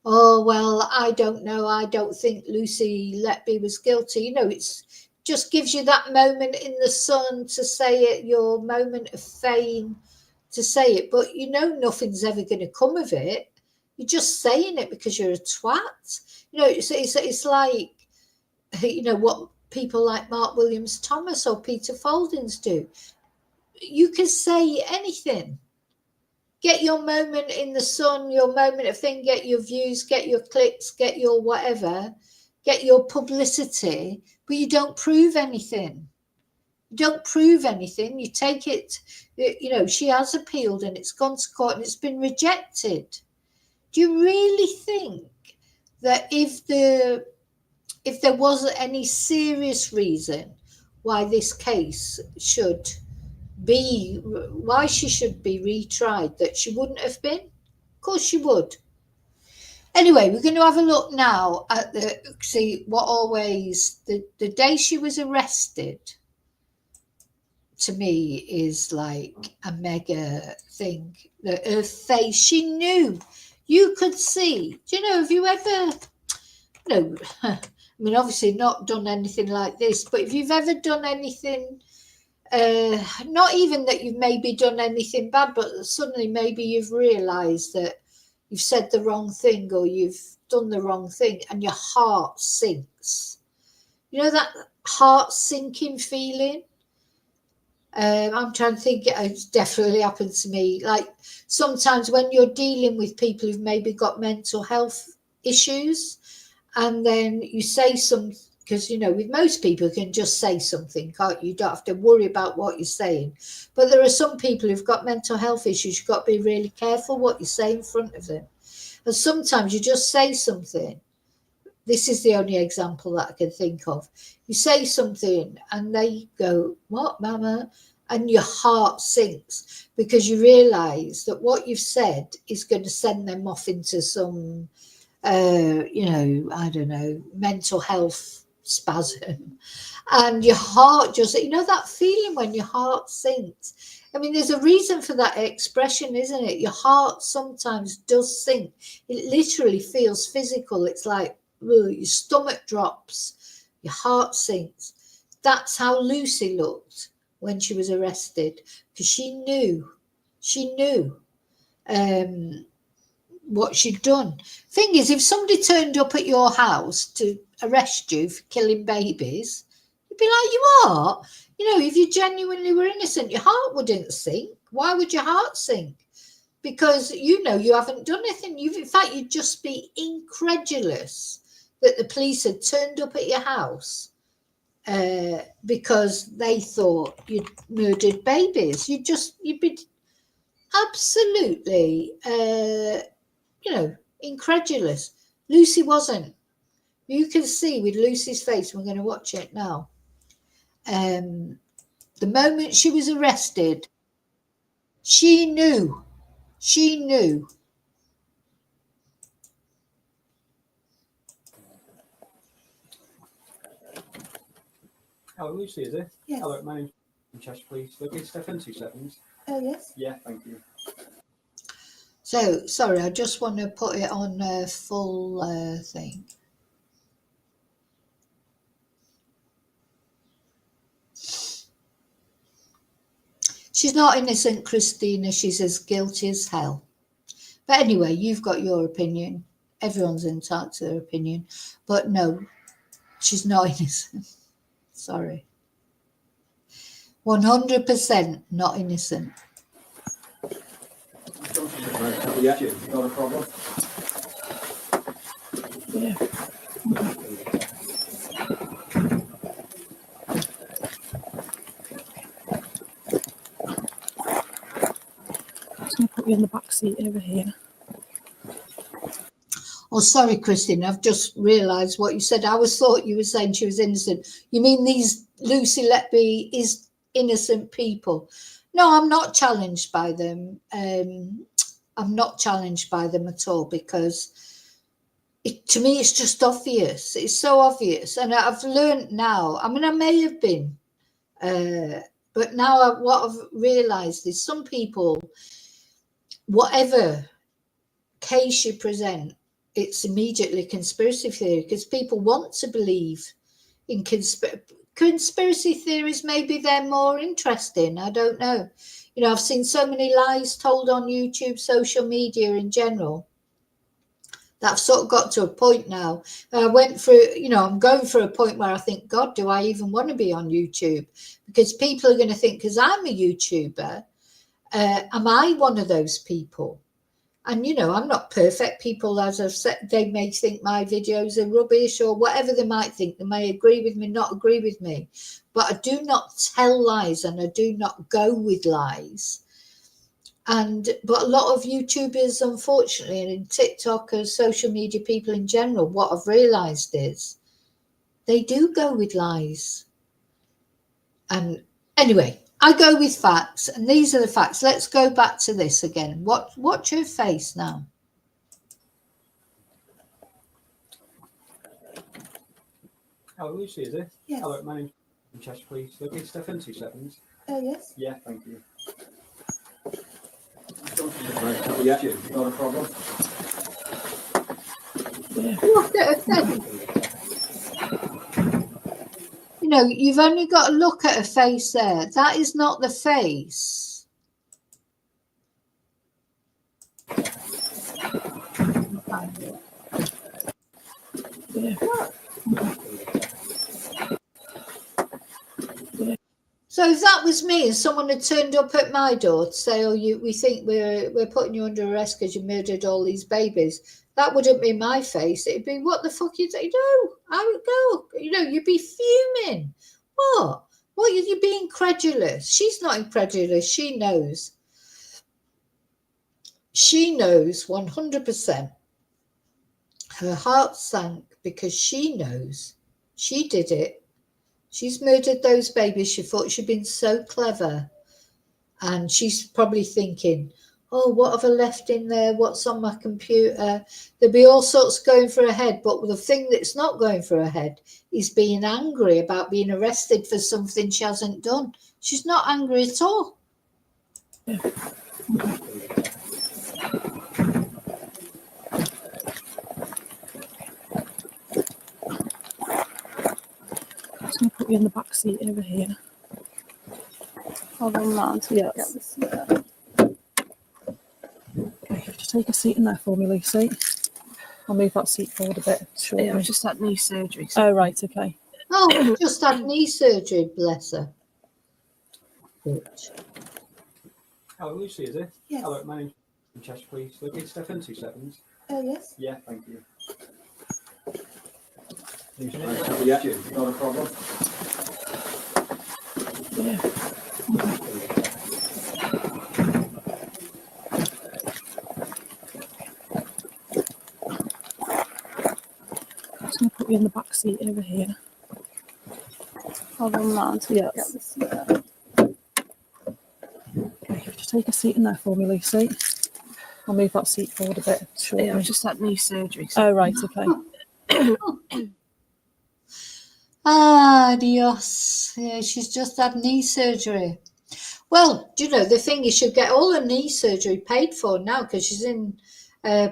Speaker 1: oh, well, I don't know. I don't think Lucy Letby was guilty. You know, it's just gives you that moment in the sun to say it, your moment of fame to say it. But you know nothing's ever going to come of it. You're just saying it because you're a twat. You know, it's like, you know, what people like Mark Williams Thomas or Peter Foldings do. You can say anything. Get your moment in the sun, your moment of thing, get your views, get your clicks, get your whatever, get your publicity, but you don't prove anything. You don't prove anything. You take it, you know, she has appealed and it's gone to court and it's been rejected. Do you really think that if there wasn't any serious reason why this case should be, why she should be retried, that she wouldn't have been? Of course she would. Anyway, we're going to have a look now at the day she was arrested, to me, is like a mega thing. Her face, she knew. You could see. Do you know, have you ever, no, I mean, obviously not done anything like this, but if you've ever done anything, not even that you've maybe done anything bad, but suddenly maybe you've realised that you've said the wrong thing or you've done the wrong thing and your heart sinks. You know that heart sinking feeling? I'm trying to think, it's definitely happened to me. Like sometimes when you're dealing with people who've maybe got mental health issues and then you say something, because, you know, with most people, you can just say something, can't you? You don't have to worry about what you're saying. But there are some people who've got mental health issues. You've got to be really careful what you say in front of them. And sometimes you just say something. This is the only example that I can think of. You say something and they go, what, mama? And your heart sinks because you realise that what you've said is going to send them off into some, you know, I don't know, mental health spasm, and your heart just, you know, that feeling when your heart sinks. I mean, there's a reason for that expression, isn't it? Your heart sometimes does sink. It literally feels physical. It's like, ugh, your stomach drops, your heart sinks. That's how Lucy looked when she was arrested, because she knew She knew what she'd done. Thing is, if somebody turned up at your house to arrest you for killing babies, you'd be like, you are? You know, if you genuinely were innocent, your heart wouldn't sink. Why would your heart sink? Because you know you haven't done anything. In fact, you'd just be incredulous that the police had turned up at your house because they thought you'd murdered babies. You'd be absolutely, incredulous. Lucy wasn't. You can see with Lucy's face, we're going to watch it now. The moment she was arrested, she knew. She knew.
Speaker 2: Hello, Lucy, is it?
Speaker 3: Yes.
Speaker 2: Hello, my name's Chester, please. Okay, Stefan, 2 seconds.
Speaker 3: Oh, yes.
Speaker 2: Yeah, thank you.
Speaker 1: So, sorry, I just want to put it on a full thing. She's not innocent, Christina. She's as guilty as hell. But anyway, you've got your opinion. Everyone's entitled to their opinion. But no, she's not innocent. Sorry. 100% not innocent.
Speaker 2: Yeah, not a problem.
Speaker 3: Yeah. I'm just going to put you in the back seat over here.
Speaker 1: Oh, sorry, Christine. I've just realised what you said. I always thought you were saying she was innocent. You mean these Lucy Letby is innocent people? No, I'm not challenged by them. I'm not challenged by them at all because to me it's just obvious. It's so obvious. And I've learned now, I mean, I may have been, but now what I've realised is some people, whatever case you present, it's immediately conspiracy theory because people want to believe in conspiracy theories. Maybe they're more interesting. I don't know. You know, I've seen so many lies told on YouTube, social media in general, that I've sort of got to a point now. I went through, I'm going through a point where I think, God, do I even want to be on YouTube? Because people are going to think, because I'm a YouTuber, am I one of those people? And, I'm not perfect. People, as I've said, they may think my videos are rubbish or whatever they might think. They may agree with me, not agree with me. But I do not tell lies and I do not go with lies. But a lot of YouTubers, unfortunately, and in TikTok and social media people in general, what I've realised is they do go with lies. And anyway, I go with facts, and these are the facts. Let's go back to this again. Watch her face now.
Speaker 2: Hello, Lucy, is it?
Speaker 3: Yes.
Speaker 2: Hello, my name's Chester, please. Okay, Stefan, 2 seconds.
Speaker 3: Oh, yes.
Speaker 2: Yeah, thank you. Yeah, not a problem.
Speaker 3: Yeah.
Speaker 1: Look at her face. You've only got to look at her face there. That is not the face.
Speaker 3: Yeah.
Speaker 1: So if that was me and someone had turned up at my door to say, "Oh, we think we're putting you under arrest because you murdered all these babies," that wouldn't be my face. It'd be, "What the fuck you do?" I would go. You'd be fuming. What? You'd be incredulous. She's not incredulous. She knows. She knows 100%. Her heart sank because she knows she did it. She's murdered those babies. She thought she'd been so clever. And she's probably thinking, oh, what have I left in there? What's on my computer? There'll be all sorts going through her head. But the thing that's not going through her head is being angry about being arrested for something she hasn't done. She's not angry at all.
Speaker 3: Yeah. I'm just going to put you in the back seat over here.
Speaker 4: Hold on, Mom.
Speaker 3: Yes. take a seat in there for me, Lucy? I'll move that seat forward a bit. Shortly.
Speaker 4: Yeah, I just had knee surgery. So
Speaker 3: Oh, right, okay.
Speaker 1: Oh, just had knee surgery, bless her. Bitch.
Speaker 2: Oh, Lucy, is it?
Speaker 5: Yes.
Speaker 2: Hello, my name's in Chester, please. Okay, Stefan, 2 seconds.
Speaker 5: Oh, yes.
Speaker 2: Yeah, thank you. Yeah, not a problem.
Speaker 3: Yeah. I'm just going to put you in the back seat over here.
Speaker 4: hold on, man.
Speaker 3: Yes.
Speaker 4: Get the seat out.
Speaker 3: Okay, just take a seat in there for me, Lucy. I'll move that seat forward a bit. Shortly.
Speaker 4: Yeah, I just had knee surgery. So
Speaker 3: Oh, right, okay.
Speaker 1: Ah, Dios. Yeah, she's just had knee surgery. Well, do you know, the thing is, she'll get all her knee surgery paid for now because she's in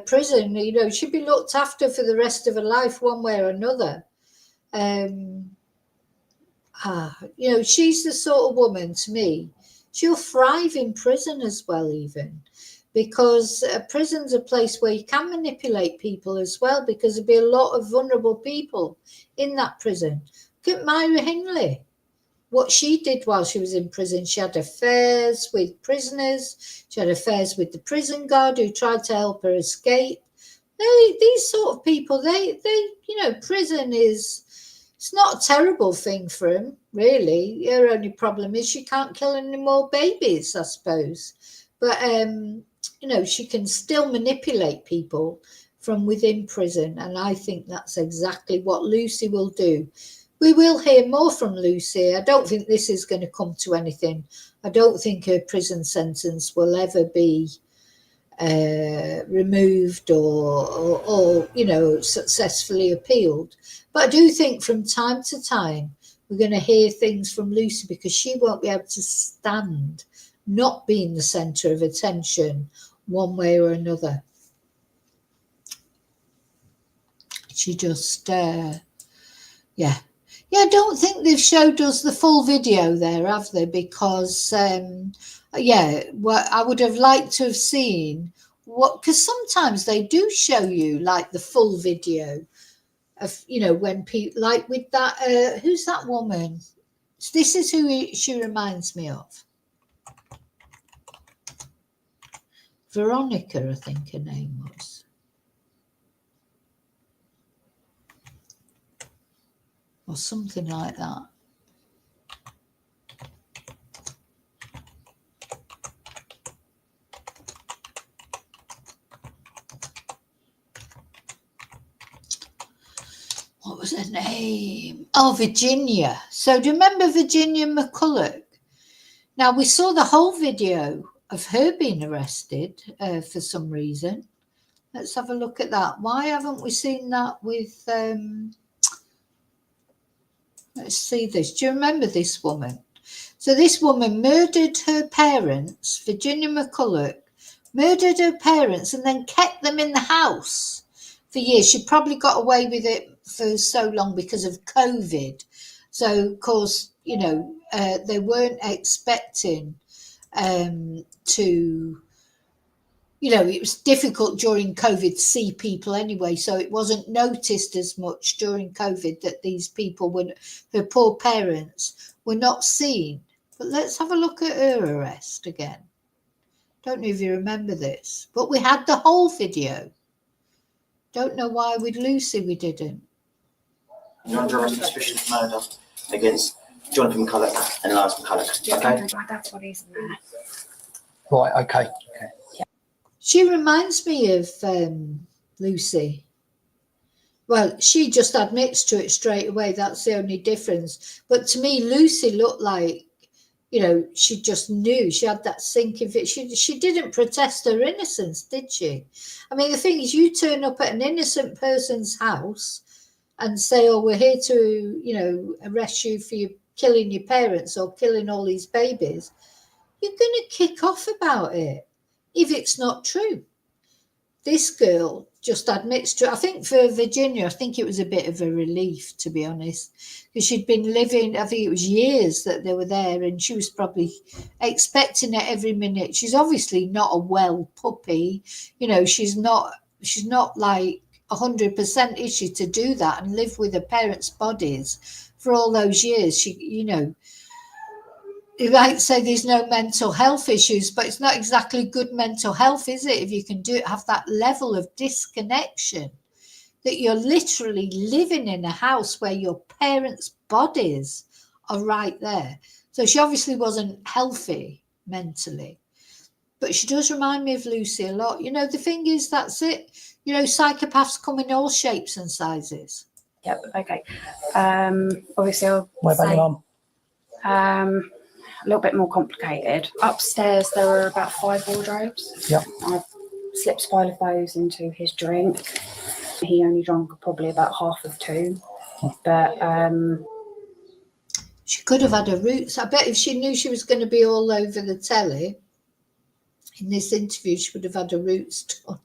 Speaker 1: prison. You know, she'll be looked after for the rest of her life, one way or another. You know, she's the sort of woman, to me, she'll thrive in prison as well, even. Because prison's a place where you can manipulate people as well, because there'll be a lot of vulnerable people in that prison. Look at Myra Hingley. What she did while she was in prison, she had affairs with prisoners. She had affairs with the prison guard who tried to help her escape. These sort of people, they, you know, prison it's not a terrible thing for them, really. Her only problem is she can't kill any more babies, I suppose. But, you know, she can still manipulate people from within prison. And I think that's exactly what Lucy will do. We will hear more from Lucy. I don't think this is going to come to anything. I don't think her prison sentence will ever be removed or you know, successfully appealed. But I do think from time to time we're going to hear things from Lucy, because she won't be able to stand not being the centre of attention one way or another. She just yeah, I don't think they've showed us the full video there, have they? Because yeah, well, I would have liked to have seen what, because sometimes they do show you like the full video of, you know, when people, like with that who's that woman? This is who she reminds me of. Veronica, I think her name was. Or something like that. What was her name? Oh, Virginia. So do you remember Virginia McCulloch? Now, we saw the whole video of her being arrested for some reason. Let's have a look at that. Why haven't we seen that with... let's see this. Do you remember this woman? So this woman murdered her parents, Virginia McCulloch, murdered her parents and then kept them in the house for years. She probably got away with it for so long because of COVID. So, of course, you know, they weren't expecting to... You know, it was difficult during COVID to see people anyway, so it wasn't noticed as much during COVID that these people were, her poor parents, were not seen. But let's have a look at her arrest again. Don't know if you remember this, but we had the whole video. Don't know why with Lucy we didn't.
Speaker 6: You're under arrest on suspicion of murder against Jonathan McCulloch and Elias McCulloch. Okay?
Speaker 5: My dad's body's in there.
Speaker 6: Right, okay.
Speaker 1: She reminds me of Lucy. Well, she just admits to it straight away. That's the only difference. But to me, Lucy looked like, you know, she just knew. She had that sinking fit. She didn't protest her innocence, did she? I mean, the thing is, you turn up at an innocent person's house and say, oh, we're here to, you know, arrest you for killing your parents or killing all these babies. You're going to kick off about it if it's not true. This girl just admits to it. I think for Virginia, I think it was a bit of a relief, to be honest, because she'd been living, I think it was years that they were there, and she was probably expecting it every minute. She's obviously not a well puppy, you know, she's not like 100%, is she, to do that and live with her parents' bodies for all those years. She, you know, you might say there's no mental health issues, but it's not exactly good mental health, is it? If you can have that level of disconnection, that you're literally living in a house where your parents' bodies are right there. So she obviously wasn't healthy mentally, but she does remind me of Lucy a lot. You know, the thing is, that's it. You know, psychopaths come in all shapes and sizes.
Speaker 5: Yep. Okay. Obviously, I'll
Speaker 3: What about
Speaker 5: say,
Speaker 3: your mum?
Speaker 5: a little bit more complicated. Upstairs, there were about 5 wardrobes.
Speaker 3: Yep.
Speaker 5: I slipped spile of those into his drink. He only drank probably about half of 2. But
Speaker 1: She could have had her roots. I bet if she knew she was going to be all over the telly in this interview, she would have had her roots done.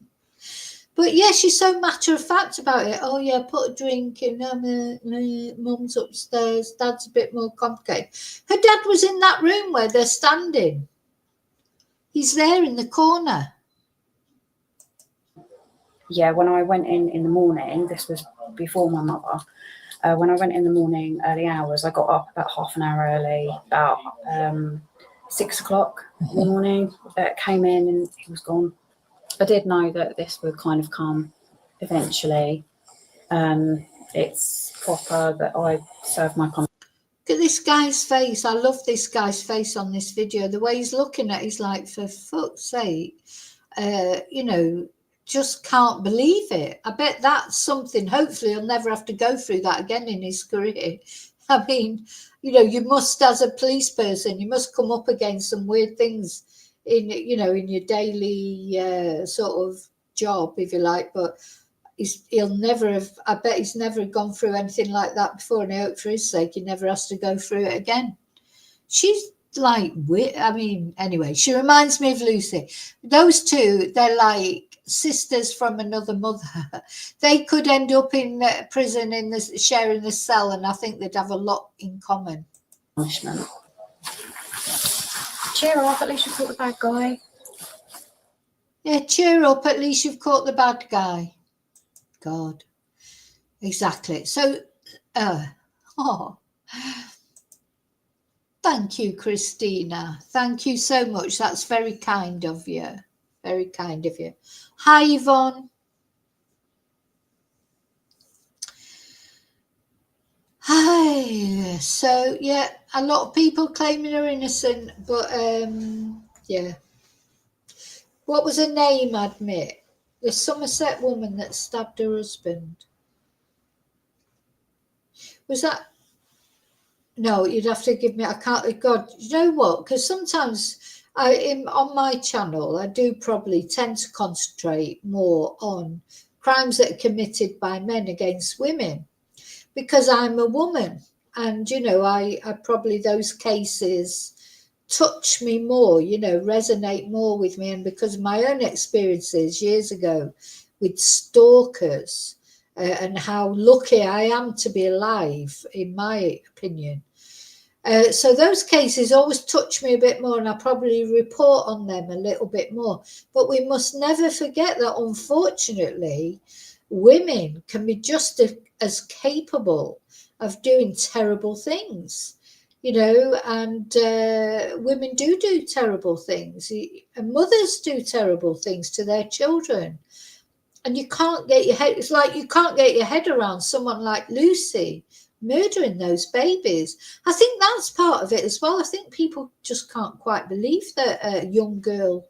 Speaker 1: But yeah, she's so matter of fact about it. Oh yeah, put a drink in. Mum's upstairs. Dad's a bit more complicated. Her dad was in that room where they're standing. He's there in the corner.
Speaker 5: yeah, when I went in the morning, this was before my mother. When I went in the morning, early hours, I got up about half an hour early, about 6 o'clock in the morning. Came in and he was gone. I did know that this would kind of come eventually. It's proper that I serve my
Speaker 1: Look at this guy's face. I love this guy's face on this video. The way he's looking at it, he's like, for fuck's sake, you know, just can't believe it. I bet that's something. Hopefully he'll never have to go through that again in his career. I mean, you know, you must, as a police person, you must come up against some weird things in, you know, in your daily sort of job, if you like, but he'll never have, I bet he's never gone through anything like that before, and I hope for his sake he never has to go through it again. She's like, I mean, anyway, she reminds me of Lucy. Those two, they're like sisters from another mother. They could end up in prison in this, sharing the cell, and I think they'd have a lot in common.
Speaker 5: punishment. Cheer up, at least you caught the bad guy.
Speaker 1: Yeah, cheer up, at least you've caught the bad guy. God, exactly. So, thank you, Christina. Thank you so much. That's very kind of you. Very kind of you. Hi, Yvonne. Hi. So, yeah, a lot of people claiming her innocent, but yeah. What was her name, admit? The Somerset woman that stabbed her husband. Was that? No, you'd have to give me, I can't, God, you know what? Because sometimes on my channel, I do probably tend to concentrate more on crimes that are committed by men against women, because I'm a woman. And, you know, I probably, those cases touch me more, you know, resonate more with me. And because of my own experiences years ago with stalkers and how lucky I am to be alive, in my opinion. So those cases always touch me a bit more, and I probably report on them a little bit more. But we must never forget that, unfortunately, women can be just as capable of doing terrible things, you know, and women do terrible things, and mothers do terrible things to their children. And you can't get your head, it's like you can't get your head around someone like Lucy murdering those babies. I think that's part of it as well. I think people just can't quite believe that a young girl,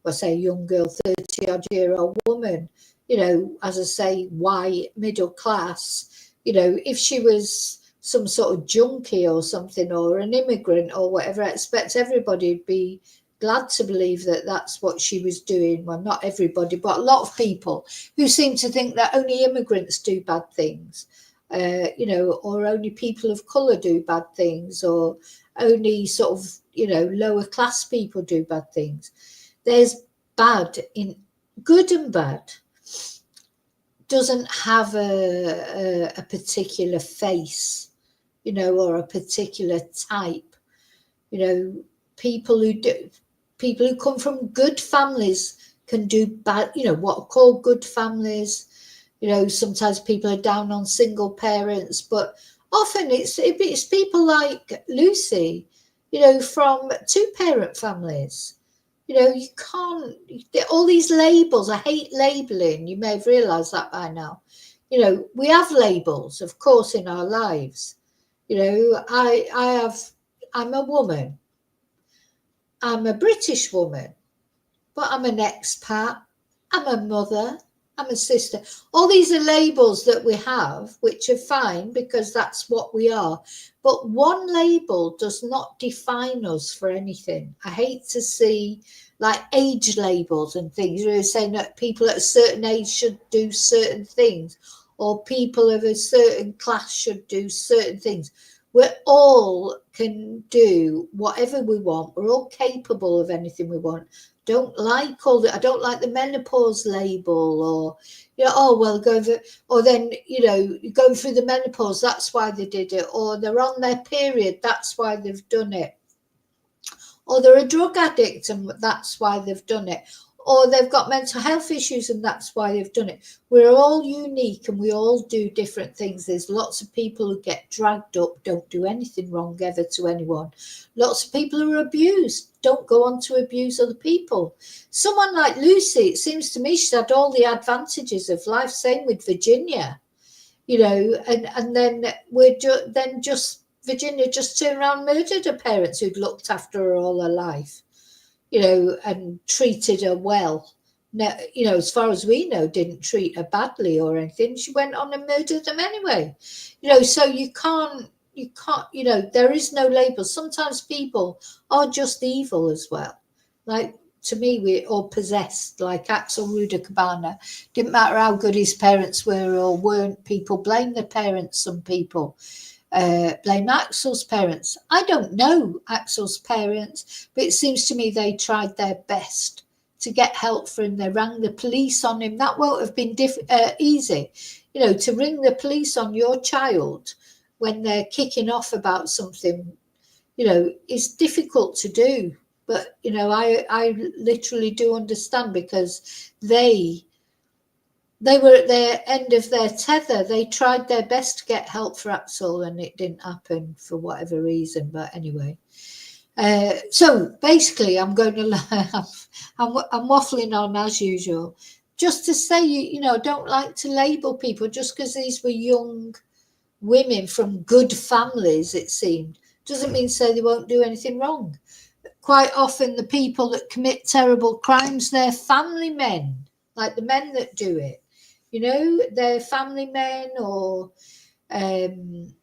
Speaker 1: well, say young girl, 30-odd-year-old woman, you know, as I say, white, middle class, you know, if she was some sort of junkie or something, or an immigrant or whatever, I expect everybody would be glad to believe that that's what she was doing. Well, not everybody, but a lot of people who seem to think that only immigrants do bad things. You know, or only people of colour do bad things, or only sort of, you know, lower class people do bad things. There's bad in good and bad. doesn't have a particular face, you know, or a particular type. You know, people who come from good families can do bad, you know, what are called good families. You know, sometimes people are down on single parents, but often it's people like Lucy, you know, from 2-parent families. You know, you can't, all these labels, I hate labeling. You may have realised that by now. You know, we have labels, of course, in our lives. You know, I'm a woman. I'm a British woman, but I'm an expat. I'm a mother. I'm a sister. All these are labels that we have, which are fine because that's what we are. But one label does not define us for anything. I hate to see like age labels and things. You're saying that people at a certain age should do certain things, or people of a certain class should do certain things. We all can do whatever we want. We're all capable of anything we want. I don't like the menopause label, or, you know, oh well, or then, you know, going through the menopause, that's why they did it, or they're on their period, that's why they've done it, or they're a drug addict and that's why they've done it, or they've got mental health issues and that's why they've done it. We're all unique and we all do different things. There's lots of people who get dragged up, don't do anything wrong ever to anyone. Lots of people who are abused, don't go on to abuse other people. Someone like Lucy, it seems to me she's had all the advantages of life. Same with Virginia, you know, and then Virginia just turned around and murdered her parents who'd looked after her all her life, you know, and treated her well. Now, you know, as far as we know, didn't treat her badly or anything. She went on and murdered them anyway. You know, so you can't, you know, there is no label. Sometimes people are just evil as well. Like, to me, we're all possessed, like Axel Rudakabana. Didn't matter how good his parents were or weren't, people blame their parents, some people. Blame Axel's parents. I don't know Axel's parents, but it seems to me they tried their best to get help for him. They rang the police on him. That won't have been easy, you know, to ring the police on your child when they're kicking off about something, you know, is difficult to do. But, you know, I literally do understand, because they were at their end of their tether. They tried their best to get help for Axel and it didn't happen for whatever reason. But anyway, so basically I'm going to, I'm waffling on as usual, just to say, you know, don't like to label people just because these were young women from good families, it seemed, doesn't mean say they won't do anything wrong. Quite often the people that commit terrible crimes, they're family men, like the men that do it. You know, they're family men, or, you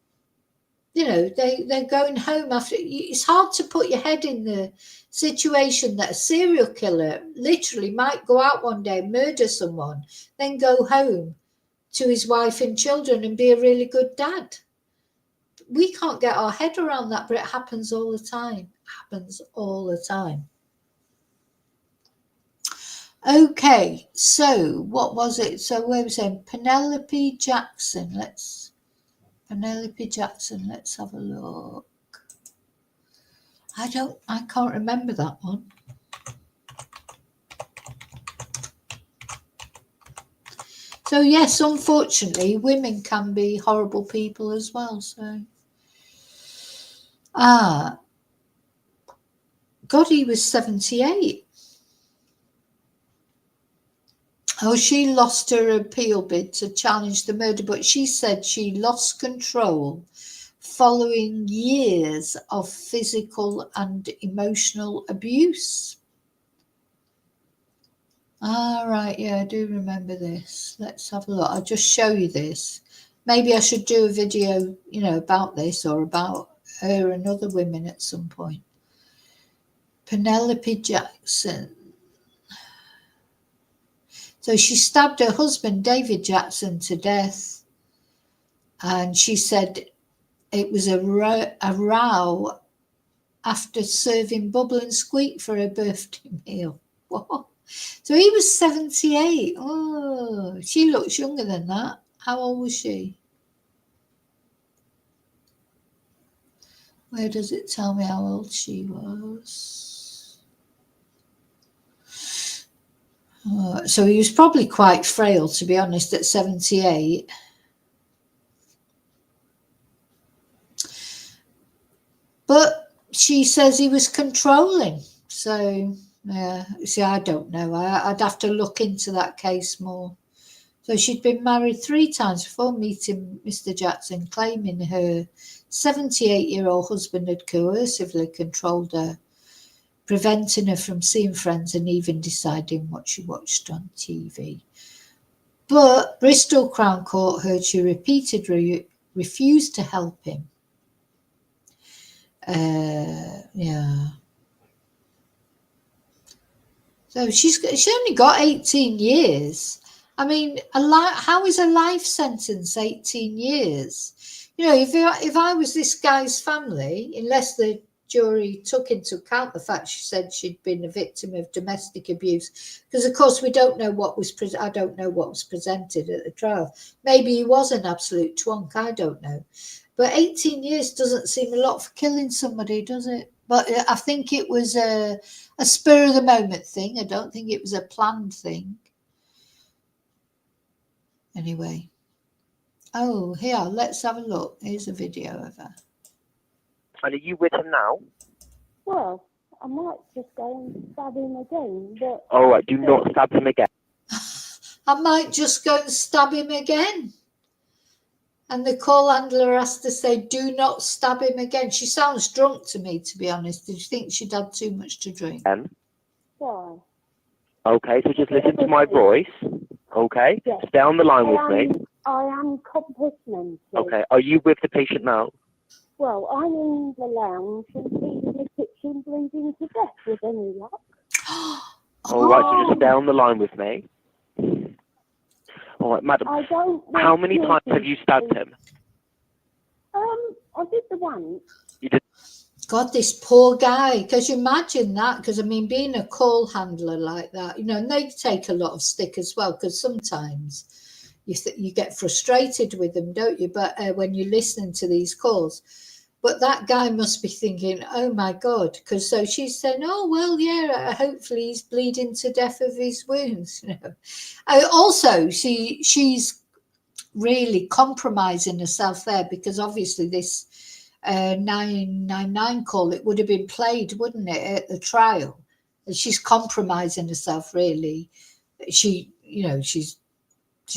Speaker 1: know, they're going home after. It's hard to put your head in the situation that a serial killer literally might go out one day, murder someone, then go home to his wife and children and be a really good dad. We can't get our head around that, but it happens all the time. It happens all the time. Okay, so what was it? So where was it? Penelope Jackson. Penelope Jackson. Let's have a look. I can't remember that one. So yes, unfortunately, women can be horrible people as well. So, God, he was 78. Oh, she lost her appeal bid to challenge the murder, but she said she lost control following years of physical and emotional abuse. All right, yeah, I do remember this. Let's have a look. I'll just show you this. Maybe I should do a video, you know, about this, or about her and other women at some point. Penelope Jackson. So she stabbed her husband, David Jackson, to death. And she said it was a row after serving bubble and squeak for her birthday meal. What? So he was 78. Oh, she looks younger than that. How old was she? Where does it tell me how old she was? So he was probably quite frail, to be honest, at 78. But she says he was controlling. So, yeah, see, I don't know. I'd have to look into that case more. So she'd been married 3 times before meeting Mr. Jackson, claiming her 78-year-old husband had coercively controlled her, preventing her from seeing friends and even deciding what she watched on TV. But Bristol Crown Court heard she repeatedly refused to help him. Yeah. So she only got 18 years. I mean, how is a life sentence 18 years? You know, if I was this guy's family, unless the jury took into account the fact she said she'd been a victim of domestic abuse, because of course we don't know what was I don't know what was presented at the trial. Maybe he was an absolute twonk, I don't know. But 18 years doesn't seem a lot for killing somebody, does it? But I think it was a spur of the moment thing. I don't think it was a planned thing. Anyway. Oh, here, let's have a look. Here's a video of her.
Speaker 7: And are you with him now?
Speaker 8: Well, I might just go and stab him again, but...
Speaker 7: All right, do not stab him again.
Speaker 1: I might just go and stab him again. And the call handler has to say, do not stab him again. She sounds drunk to me, to be honest. Did you think she'd had too much to drink?
Speaker 8: Why?
Speaker 7: Okay, so just listen to my voice. Okay?
Speaker 8: Yes.
Speaker 7: Stay on the line with me.
Speaker 8: I am competent.
Speaker 7: Okay, are you with the patient now?
Speaker 8: Well, I'm in the lounge and he's in the kitchen bleeding to death with any luck.
Speaker 7: All right, so just stay on the line with me. All right, madam.
Speaker 8: I don't...
Speaker 7: How many times have you stabbed him?
Speaker 8: I did the once.
Speaker 7: You did.
Speaker 1: God, this poor guy. Because you imagine that. Because, I mean, being a call handler like that, you know, and they take a lot of stick as well. Because sometimes you get frustrated with them, don't you? But when you're listening to these calls. But that guy must be thinking, oh, my God. Because so she's saying, oh, well, yeah, hopefully he's bleeding to death of his wounds. You know. Also, she's really compromising herself there because obviously this 999 call, it would have been played, wouldn't it, at the trial? And she's compromising herself, really. She's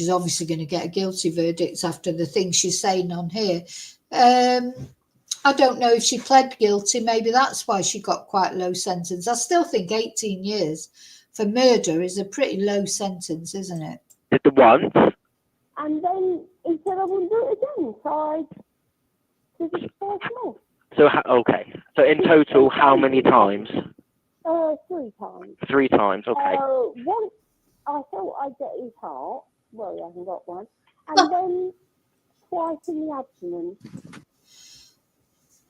Speaker 1: obviously going to get a guilty verdict after the things she's saying on here. I don't know if she pled guilty. Maybe that's why she got quite a low sentence. I still think 18 years for murder is a pretty low sentence, isn't it?
Speaker 7: Did the once?
Speaker 8: And then he said I wouldn't do it again, so I did it twice more.
Speaker 7: So, okay. So in total, how many times?
Speaker 8: 3 times.
Speaker 7: 3 times, okay.
Speaker 8: Once I thought I'd get his heart. Well, he hasn't got one. And then twice in the abdomen.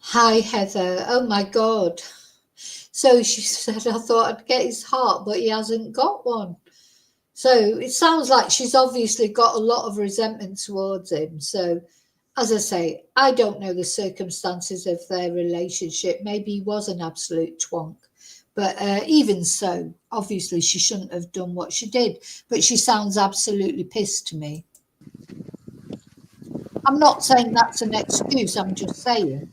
Speaker 1: Hi, Heather. Oh, my God. So she said, I thought I'd get his heart, but he hasn't got one. So it sounds like she's obviously got a lot of resentment towards him. So, as I say, I don't know the circumstances of their relationship. Maybe he was an absolute twonk. But even so, obviously she shouldn't have done what she did. But she sounds absolutely pissed to me. I'm not saying that's an excuse. I'm just saying.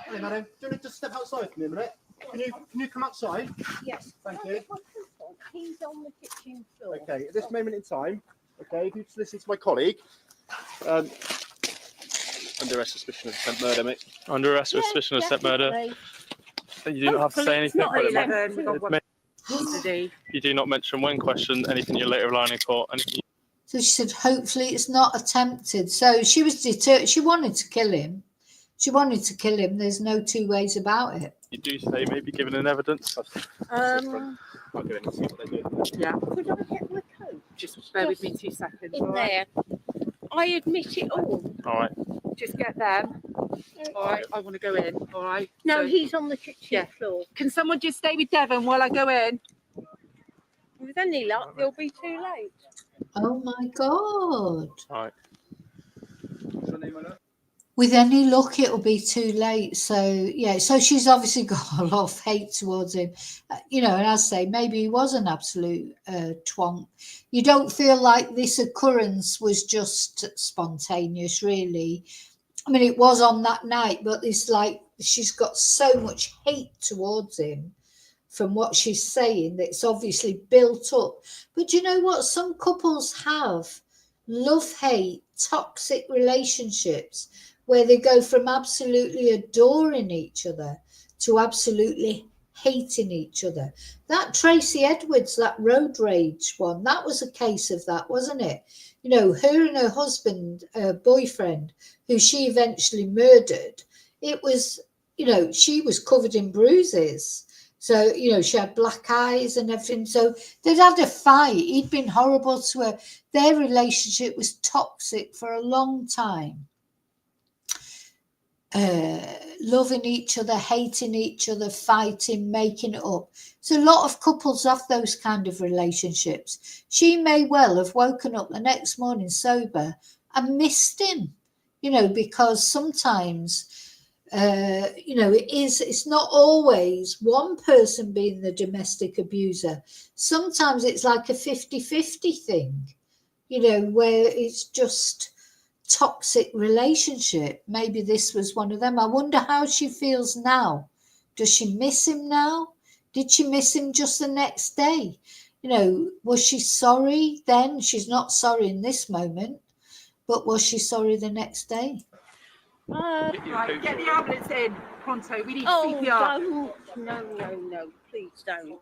Speaker 2: Hey, madam, do you want to just step outside for me a minute? Can you come outside?
Speaker 8: Yes.
Speaker 2: Thank you.
Speaker 8: He's on the kitchen floor.
Speaker 2: Okay, at this moment in time, okay, if you just listen to my colleague, under arrest suspicion of attempt murder, mate.
Speaker 9: Under arrest with suspicion of attempt murder. You do not have to say anything.
Speaker 4: Not at 11. We've got one to do.
Speaker 9: You do not mention when questioned anything you later rely on in court.
Speaker 1: So she said, hopefully it's not attempted. So she was determined. She wanted to kill him. She wanted to kill him. There's no 2 ways about it.
Speaker 9: You do say maybe given an evidence.
Speaker 2: I'll go in and see what they do.
Speaker 4: Yeah.
Speaker 8: Could I get my coat?
Speaker 4: Just bear with me 2 seconds.
Speaker 8: In there. I admit it all.
Speaker 9: All right.
Speaker 4: Just get them. All right. I want to go in. All right.
Speaker 8: No,
Speaker 4: So,
Speaker 8: he's on the kitchen
Speaker 4: Yeah.
Speaker 8: floor.
Speaker 4: can someone just stay with Devon while I go in?
Speaker 10: with any luck, it'll be too late.
Speaker 1: Oh my God.
Speaker 9: Right.
Speaker 1: With any luck, it'll be too late. So, yeah, so she's obviously got a lot of hate towards him. You know, and as I say, maybe he was an absolute twonk. You don't feel like this occurrence was just spontaneous, really. I mean, it was on that night, but it's like she's got so much hate towards him from what she's saying that's obviously built up. But you know what? Some couples have love-hate, toxic relationships where they go from absolutely adoring each other to absolutely hating each other. That Tracy Edwards, that road rage one, that was a case of that, wasn't it? You know, her and her husband, boyfriend, who she eventually murdered, it was, you know, she was covered in bruises. So, you know, she had black eyes and everything. So they'd had a fight. He'd been horrible to her. Their relationship was toxic for a long time. Loving each other, hating each other, fighting, making it up. So a lot of couples have those kind of relationships. She may well have woken up the next morning sober and missed him, you know, because sometimes, you know, it's not always one person being the domestic abuser. Sometimes it's like a 50-50 thing, you know, where it's just toxic relationship. Maybe this was one of them. I wonder how she feels now. Does she miss him now? Did she miss him just the next day? You know, was she sorry then? She's not sorry in this moment, but was she sorry the next day?
Speaker 4: Right, get the ambulance in, pronto. We need
Speaker 10: Oh,
Speaker 4: CPR.
Speaker 10: no, please don't.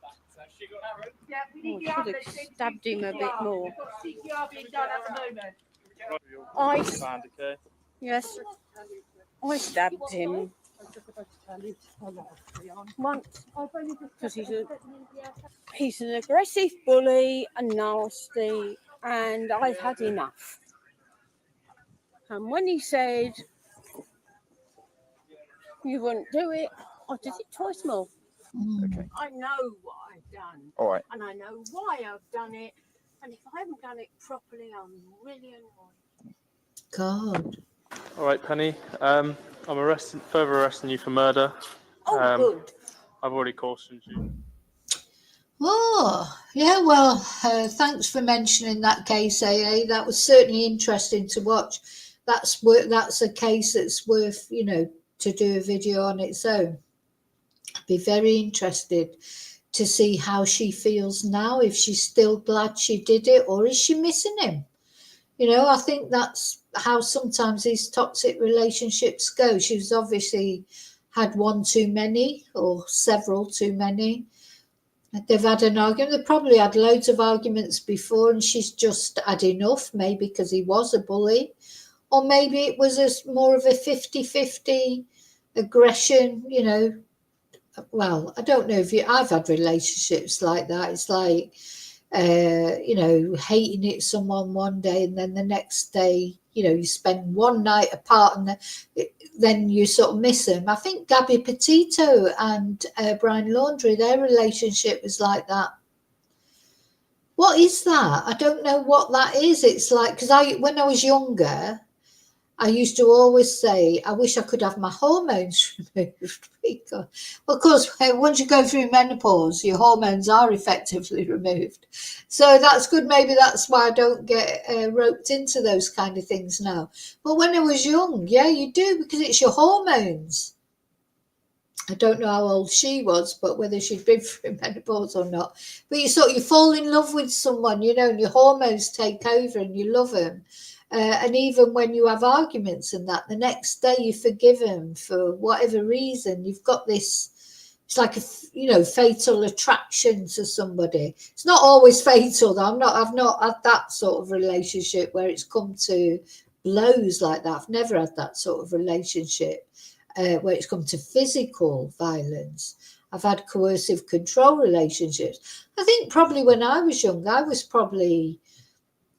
Speaker 4: Yeah, we need the
Speaker 10: I should
Speaker 4: ambulance
Speaker 10: have
Speaker 4: in.
Speaker 10: stabbed him a bit more.
Speaker 4: We've got CPR being done at the moment.
Speaker 10: Yes, I stabbed him once because he's an aggressive bully and nasty, and I've had enough. And when he said you wouldn't do it, I did it twice more.
Speaker 9: Okay.
Speaker 10: I know what I've done.
Speaker 9: All right.
Speaker 10: And I know why I've done it. And if I haven't done it properly, I'm really annoyed.
Speaker 1: God.
Speaker 9: All right, Penny. I'm further arresting you for murder.
Speaker 10: Oh, good.
Speaker 9: I've already cautioned you.
Speaker 1: Oh, yeah, well, thanks for mentioning that case, AA. That was certainly interesting to watch. That's a case that's worth, you know, to do a video on its own. I'd be very interested to see how she feels now, if she's still glad she did it, or is she missing him? You know, I think that's how sometimes these toxic relationships go. She's obviously had one too many or several too many. They've had an argument. They've probably had loads of arguments before, and she's just had enough, maybe because he was a bully. Or maybe it was more of a 50-50 aggression, you know. Well, I don't know if I've had relationships like that. It's like, you know, hating it someone one day and then the next day, you know, you spend one night apart and then you sort of miss them. I think Gabby Petito and Brian Laundrie, their relationship was like that. What is that? I don't know what that is. It's like, because when I was younger, I used to always say, I wish I could have my hormones removed. Because, of course, once you go through menopause, your hormones are effectively removed. So that's good. Maybe that's why I don't get roped into those kind of things now. But when I was young, yeah, you do, because it's your hormones. I don't know how old she was, but whether she'd been through menopause or not. But you fall in love with someone, you know, and your hormones take over and you love them. And even when you have arguments and that, the next day you forgive them for whatever reason. You've got this, it's like a, you know, fatal attraction to somebody. It's not always fatal, though. I've not had that sort of relationship where it's come to blows like that. I've never had that sort of relationship where it's come to physical violence. I've had coercive control relationships. I think probably when I was young, I was probably,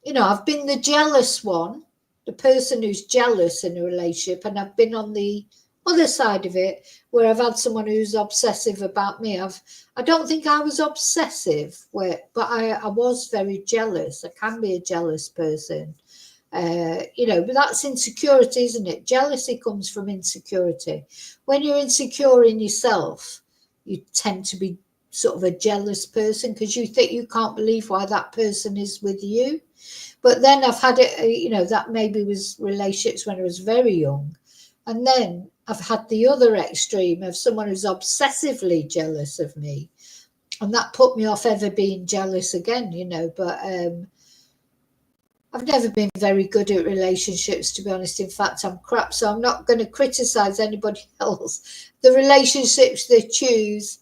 Speaker 1: you know, I've been the jealous one, the person who's jealous in a relationship, and I've been on the other side of it, where I've had someone who's obsessive about me. I don't think I was obsessive, but I was very jealous. I can be a jealous person. You know, but that's insecurity, isn't it? Jealousy comes from insecurity. When you're insecure in yourself, you tend to be sort of a jealous person because you think you can't believe why that person is with you. But then I've had it, you know, that maybe was relationships when I was very young. And then I've had the other extreme of someone who's obsessively jealous of me. And that put me off ever being jealous again, you know, but I've never been very good at relationships, to be honest. In fact, I'm crap, so I'm not going to criticize anybody else. The relationships they choose,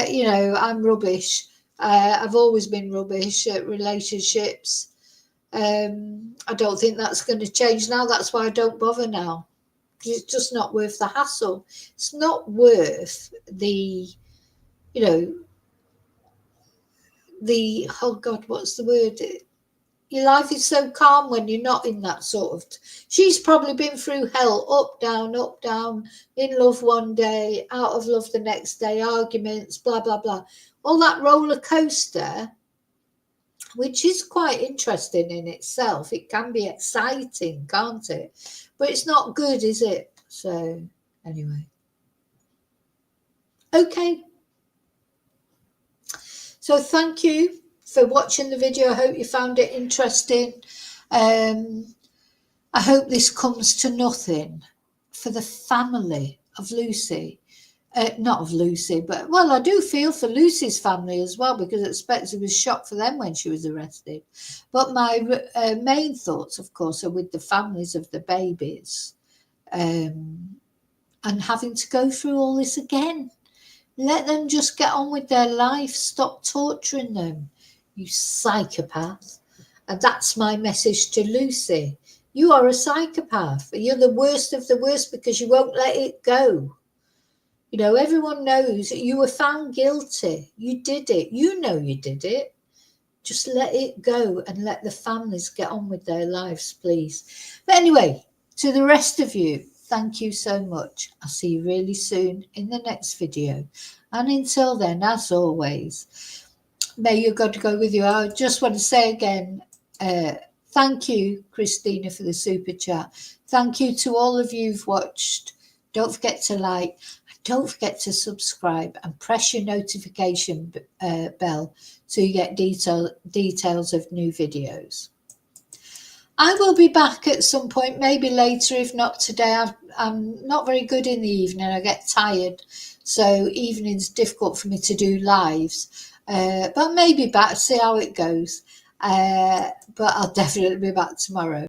Speaker 1: you know, I'm rubbish. I've always been rubbish at relationships. I don't think that's going to change now. That's why I don't bother now. It's just not worth the hassle. It's not worth the, you know, oh God, what's the word? Your life is so calm when you're not in that sort of. She's probably been through hell, up, down, in love one day, out of love the next day, arguments, blah, blah, blah. All that roller coaster, which is quite interesting in itself. It can be exciting, can't it? But it's not good, is it? So, anyway. Okay. So, thank you for watching the video. I hope you found it interesting. I hope this comes to nothing for the family of Lucy. Not of Lucy, but, well, I do feel for Lucy's family as well, because I expect it was shock for them when she was arrested. But my main thoughts, of course, are with the families of the babies, and having to go through all this again. Let them just get on with their life. Stop torturing them, you psychopath. And that's my message to Lucy. You are a psychopath. You're the worst of the worst because you won't let it go. You know, everyone knows you were found guilty. You did it. You know you did it. Just let it go and let the families get on with their lives, please. But anyway, to the rest of you, thank you so much. I'll see you really soon in the next video. And until then, as always, may your God go with you. I just want to say again, thank you, Christina, for the super chat. Thank you to all of you who've watched. Don't forget to like. Don't forget to subscribe and press your notification bell so you get details of new videos. I will be back at some point, maybe later, if not today. I'm not very good in the evening. I get tired, so evening's difficult for me to do lives. But maybe back, see how it goes. But I'll definitely be back tomorrow.